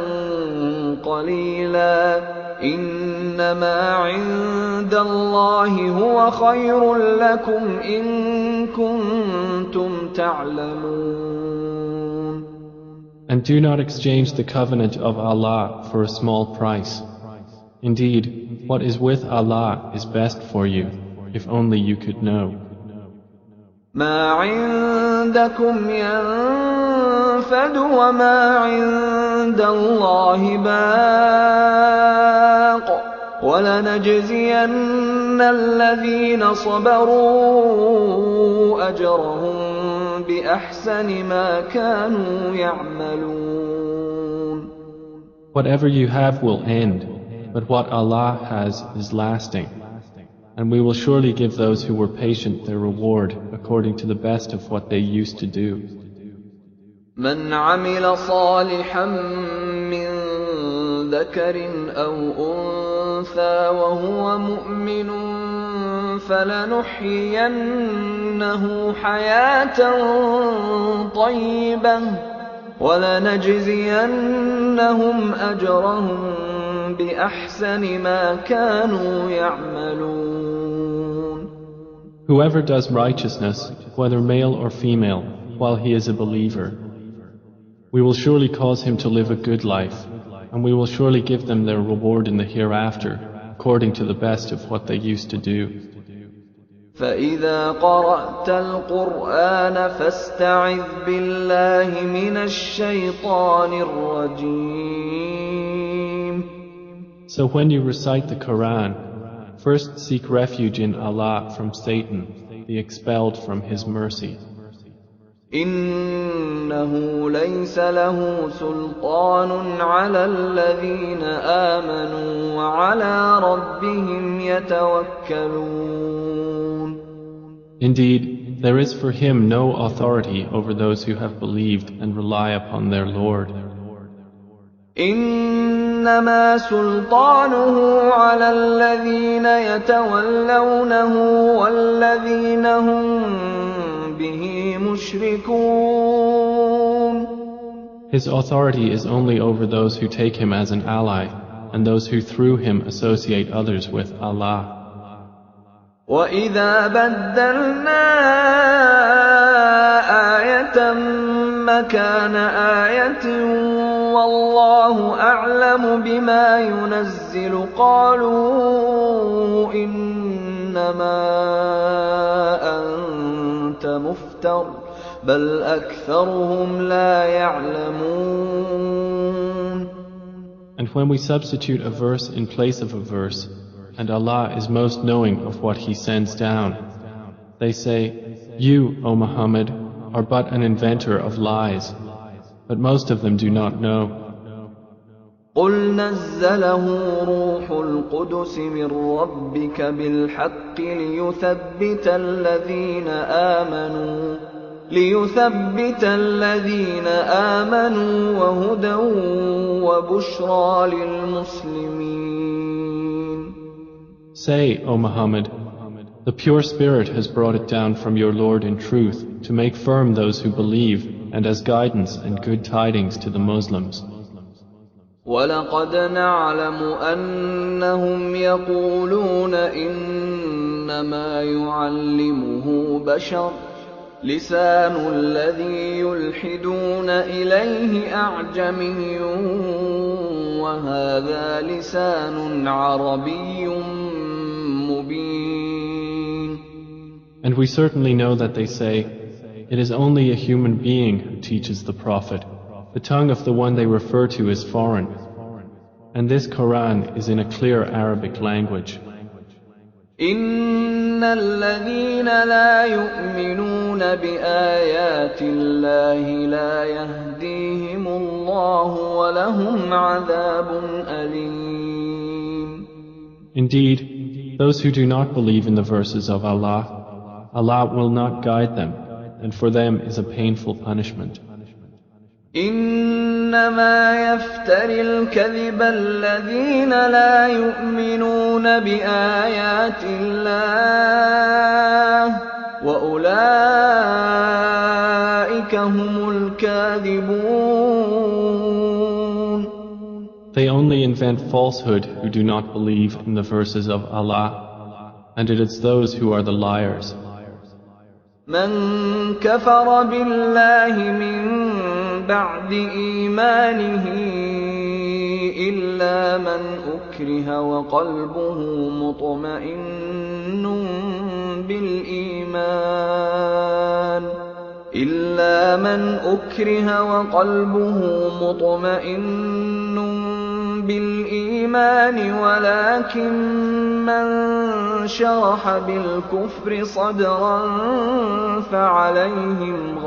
A: قليلا إنما عند الله هو خير لكم إن كنتم تعلمون.
B: And do not exchange the covenant of Allah for a small price. Indeed, what is with Allah is best for you, if only you could know.
A: ما عندكم ينفد وما عند الله باق ولنجزين الذين صبروا أجرهم بأحسن ما كانوا يعملون.
B: Whatever you have will end, but what Allah has is lasting. And we will surely give those who were patient their reward according to the best of what they used to do.
A: من عمل صالحا من ذكر أو أنثى وهو مؤمن فلنحيينه حياة طيبة ولنجزينهم أجرهم بأحسن ما كانوا يعملون.
B: Whoever does righteousness, whether male or female, while he is a believer, we will surely cause him to live a good life, and we will surely give them their reward in the hereafter, according to the best of what they used to do.
A: فإذا قرأت القرآن فاستعذ بالله من الشيطان الرجيم.
B: So when you recite the Quran, first seek refuge in Allah from Satan, the expelled from His mercy.
A: إنه ليس له سلطان على الذين آمنوا وعلى ربهم يتوكلون.
B: Indeed, there is for him no authority over those who have believed and rely upon their Lord.
A: إنما سلطانه على الذين يتولونه والذين هم به مشركون.
B: His authority is only over those who take him as an ally and those who through him associate others with Allah.
A: وَإِذَا بَدَّلْنَا آيَةً مَكَانَ آيَةٍ وَاللَّهُ أَعْلَمُ بِمَا يُنَزِّلُ قَالُوا إِنَّمَا أَنتَ مُفْتَرٍ بَلْ أَكْثَرُهُمْ لَا يَعْلَمُونَ.
B: And when we substitute a verse in place of a verse, and Allah is most knowing of what He sends down, they say, "You, O Muhammad, are but an inventor of lies," but most of them do not know.
A: قُلْ نَزَّلَهُ رُوحُ الْقُدُسِ مِنْ رَبِّكَ بِالْحَقِّ لِيُثَبِّتَ الَّذِينَ آمَنُوا وَهُدًى وَبُشْرَى لِلْمُسْلِمِينَ.
B: Say, O Muhammad, the pure Spirit has brought it down from your Lord in truth to make firm those who believe and as guidance and good tidings to the Muslims.
A: وَلَقَدْ نَعْلَمُ أَنَّهُمْ يَقُولُونَ إِنَّمَا يُعَلِّمُهُ بَشَرٌ لِسَانُ الَّذِي يُلْحِدُونَ إِلَيْهِ أَعْجَمِيٌّ وَهَذَا لِسَانٌ عَرَبِيٌّ مُبِينٌ.
B: And we certainly know that they say, It is only a human being who teaches the Prophet. The tongue of the one they refer to is foreign. And this Quran is in a clear Arabic language.
A: إن الذين لا يؤمنون بآيات الله لا يهديهم الله ولهم عذاب أليم.
B: Indeed, those who do not believe in the verses of Allah, Allah will not guide them, and for them is a painful punishment.
A: إنما يفتري الكذب الذين لا يؤمنون بآيات الله وأولئك هم الكاذبون.
B: They only invent falsehood who do not believe in the verses of Allah, and it is those who are the liars.
A: من كفر بالله من بعد إيمانه إلا من أكره وقلبه مطمئن بالإيمان ولكن من شرح بالكفر صدرا فعليهم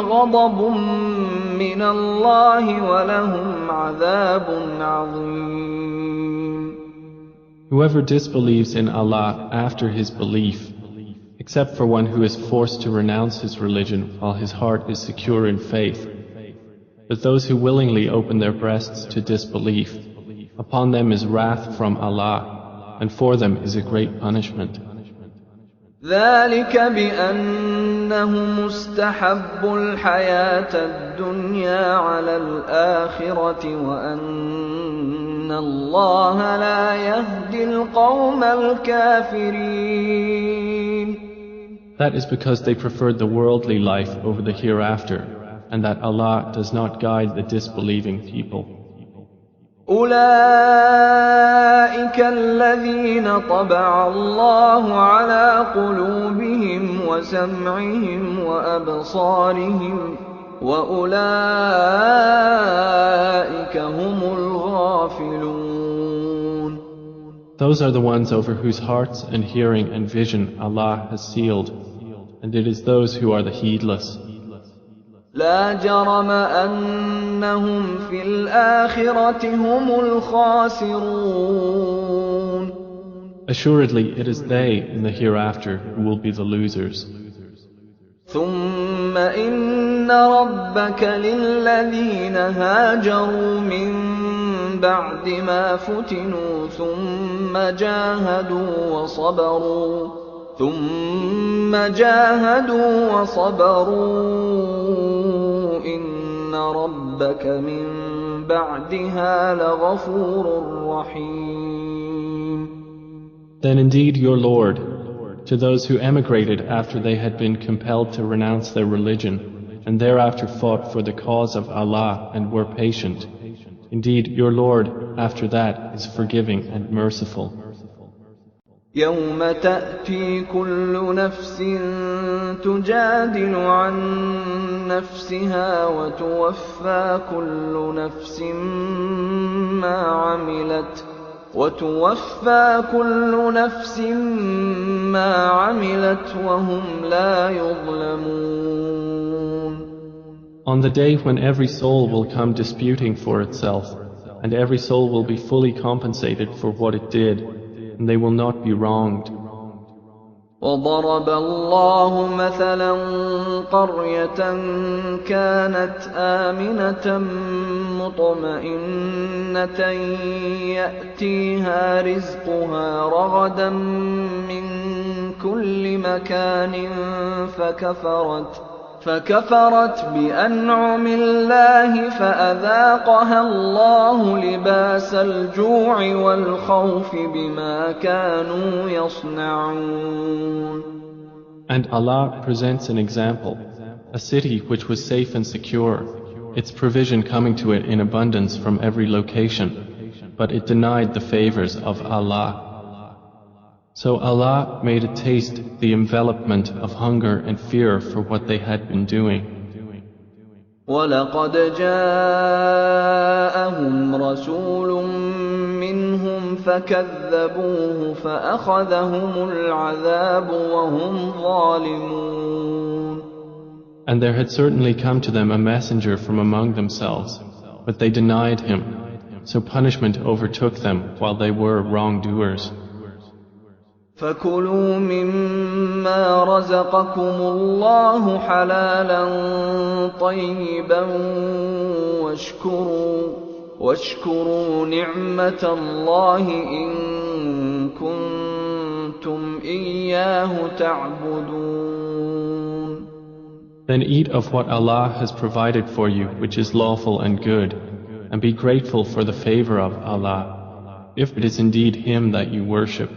A: غضب من الله ولهم عذاب عظيم.
B: Whoever disbelieves in Allah after his belief, except for one who is forced to renounce his religion while his heart is secure in faith, but those who willingly open their breasts to disbelief, upon them is wrath from Allah, and for them is a great punishment.
A: ذلك بأنهم استحبوا الحياة الدنيا على الآخرة وأن الله لا يهدي القوم الكافرين.
B: That is because they preferred the worldly life over the hereafter, and that Allah does not guide the disbelieving people.
A: أولئك الذين طبع الله على قلوبهم وسمعهم وأبصارهم وأولئك هم الغافلون.
B: Those are the ones over whose hearts and hearing and vision Allah has sealed, and it is those who are the heedless.
A: لا جرم أنهم في الآخرة هم الخاسرون.
B: Assuredly, it is they in the hereafter who will be the losers.
A: ثم إن ربك للذين هاجروا من بعد ما فتنوا ثم جاهدوا وصبروا إن ربك من بعدها لغفور رحيم.
B: Then indeed your Lord, to those who emigrated after they had been compelled to renounce their religion, and thereafter fought for the cause of Allah and were patient, indeed your Lord after that is forgiving and merciful.
A: يوم تأتي كل نفس تجادل عن نفسها وتوفى كل نفس ما عملت وهم لا يظلمون.
B: On the day when every soul will come disputing for itself, and every soul will be fully compensated for what it did, and they will not be wronged.
A: وضرب الله مثلا قرية كانت آمنة مطمئنة يأتيها رزقها رغدا من كل مكان فكفرت بأنعم الله فأذاقها الله لباس الجوع والخوف بما كانوا يصنعون.
B: And Allah presents an example, a city which was safe and secure, its provision coming to it in abundance from every location, but it denied the favors of Allah. So Allah made it taste the envelopment of hunger and fear for what they had been doing.
A: وَلَقَدْ جَاءَهُمْ رَسُولٌ مِّنْهُمْ فَكَذَّبُوهُ فَأَخَذَهُمُ الْعَذَابُ وَهُمْ ظَالِمُونَ.
B: And there had certainly come to them a messenger from among themselves, but they denied him, so punishment overtook them while they were wrongdoers.
A: فَكُلُوا مِمَّا رَزَقَكُمُ اللَّهُ حَلَالًا طَيِّبًا واشكروا نِعْمَةَ اللَّهِ إِن كُنتُمْ إِيَّاهُ تَعْبُدُونَ.
B: Then eat of what Allah has provided for you, which is lawful and good, and be grateful for the favor of Allah, if it is indeed Him that you worship.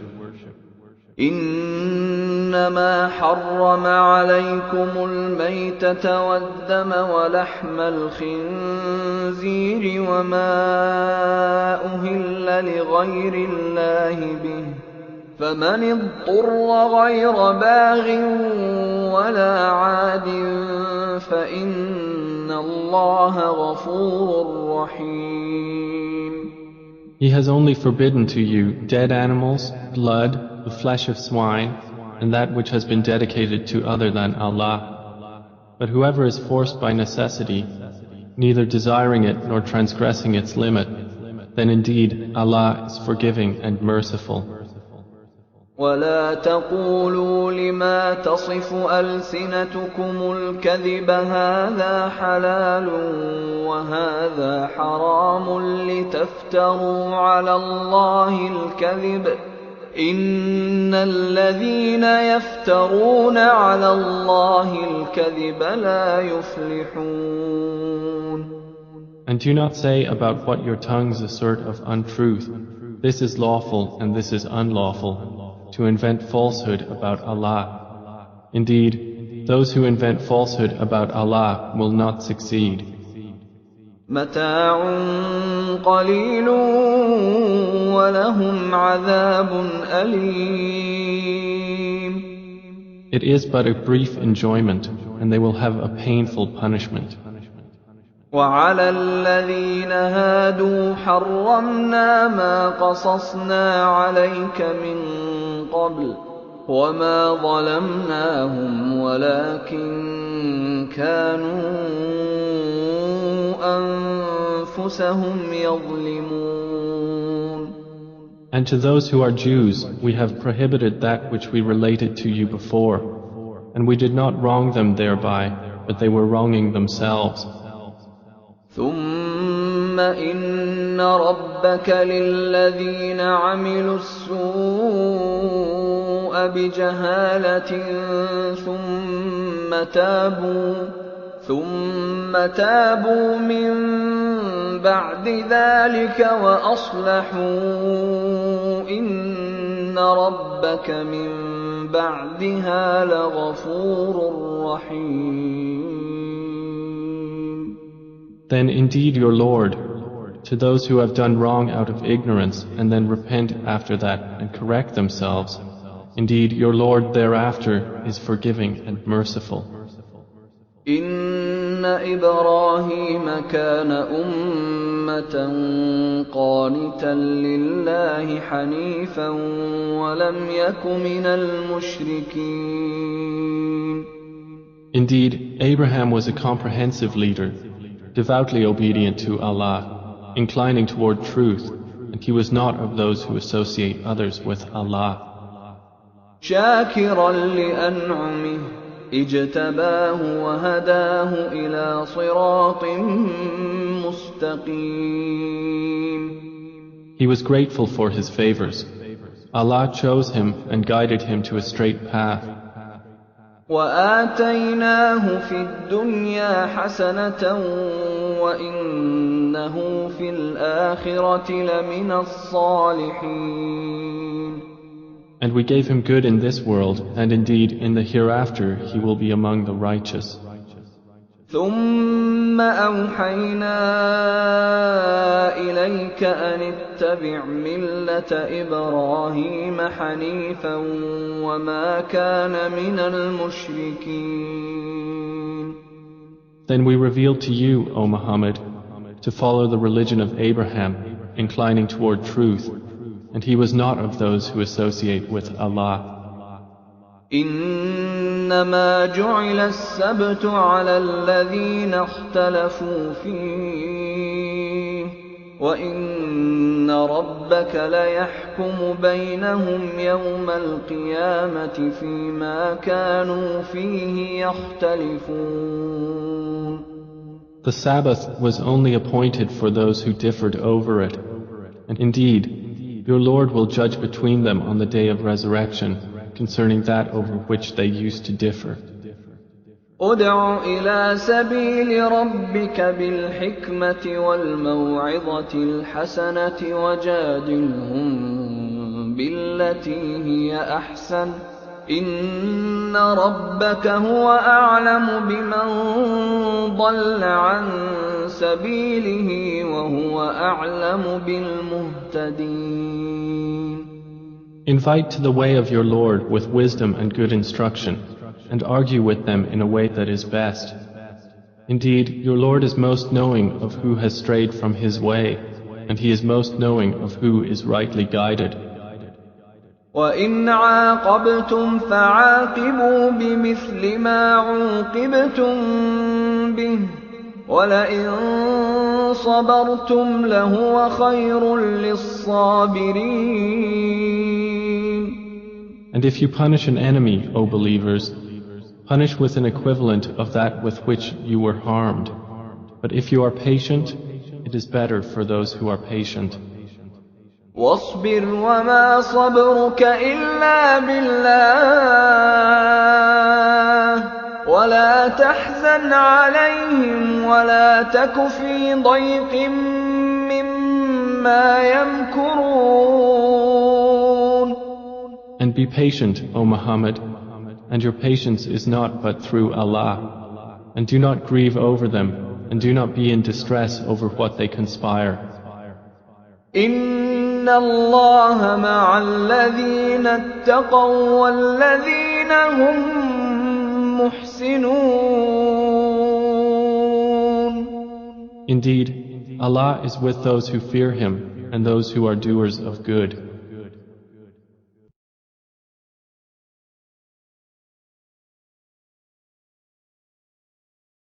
A: إنما حرم عليكم الميتة والدم ولحم الخنزير وما أهل لغير الله به فمن اضطر غير باغ ولا عاد فإن الله غفور رحيم.
B: He has only forbidden to you dead animals, blood, the flesh of swine, and that which has been dedicated to other than Allah. But whoever is forced by necessity, neither desiring it nor transgressing its limit, then indeed Allah is forgiving and merciful.
A: ولا تقولوا لما تصف ألسنتكم الكذب هذا حلال وهذا حرام لتفتروا على الله الكذب إن الذين يفترون على الله الكذب لا يفلحون.
B: And do not say about what your tongues assert of untruth, this is lawful and this is unlawful, to invent falsehood about Allah. Indeed, those who invent falsehood about Allah will not succeed.
A: متاع قليل ولهم عذاب أليم.
B: It is but a brief enjoyment, and they will have a painful punishment.
A: وعلى الذين هادوا حرمنا ما قصصنا عليك من قبل وما ظلمناهم ولكن كانوا أنفسهم يظلمون.
B: And to those who are Jews, we have prohibited that which we related to you before, and we did not wrong them thereby, but they were wronging themselves.
A: ثم إن ربك للذين عملوا السوء بجهالة ثم تابوا من بعد ذلك وأصلحوا إن ربك من بعدها لغفور رحيم.
B: Then indeed your Lord, to those who have done wrong out of ignorance and then repent after that and correct themselves, indeed your Lord thereafter is forgiving and merciful.
A: إن إبراهيم كان أمة قانتا لله حنيفا ولم يك من المشركين.
B: Indeed, Abraham was a comprehensive leader, devoutly obedient to Allah, inclining toward truth, and he was not of those who associate others with Allah.
A: شاكرا لأنعمه اجتباه وهداه إلى صراط مستقيم.
B: He was grateful for his favors. Allah chose him and guided him to a straight path.
A: وآتيناه في الدنيا حسنة وإنه في الآخرة لمن الصالحين.
B: And we gave him good in this world, and indeed in the hereafter he will be among the righteous.
A: ثم أوحينا إليك أن اتبع ملة إبراهيم حنيفا وما كان من المشركين.
B: Then we revealed to you, O Muhammad, to follow the religion of Abraham, inclining toward truth, and he was not of those who associate with Allah.
A: إنما جعل السبت على الذين اختلفوا فيه وإن ربك ليحكم بينهم يوم القيامة فيما كانوا فيه يختلفون.
B: The Sabbath was only appointed for those who differed over it, and indeed, your Lord will judge between them on the day of resurrection concerning that over which they used to differ.
A: ادع إلى سبيل ربك بالحكمة والموعظة الحسنة وجادلهم بالتي هي أحسن إن ربك هو أعلم بمن ضل عن سبيله وهو أعلم بالمهتدين.
B: Invite to the way of your Lord with wisdom and good instruction, and argue with them in a way that is best. Indeed, your Lord is most knowing of who has strayed from his way, and he is most knowing of who is rightly guided.
A: وَإِنْ عَاقَبْتُمْ فَعَاقِبُوا بِمِثْلِ مَا عُوقِبْتُمْ بِهِ وَلَئِنْ صَبَرْتُمْ لَهُوَ خَيْرٌ لِلصَّابِرِينَ.
B: And if you punish an enemy, O believers, punish with an equivalent of that with which you were harmed. But if you are patient, it is better for those who are patient.
A: وَاصْبِرْ وَمَا صَبْرُكَ إِلَّا بِاللَّهِ وَلَا تَحْزَنْ عَلَيْهِمْ وَلَا تَكُ فِي ضَيْقٍ مِّمَّا يَمْكُرُونَ.
B: And be patient, O Muhammad, and your patience is not but through Allah. And do not grieve over them, and do not be in distress over what they conspire.
A: إِنَّ اللَّهَ مَعَ الَّذِينَ اتَّقَوْا وَالَّذِينَ هُم مُحْسِنُونَ.
B: Indeed, Allah is with those who fear Him and those who are doers of good.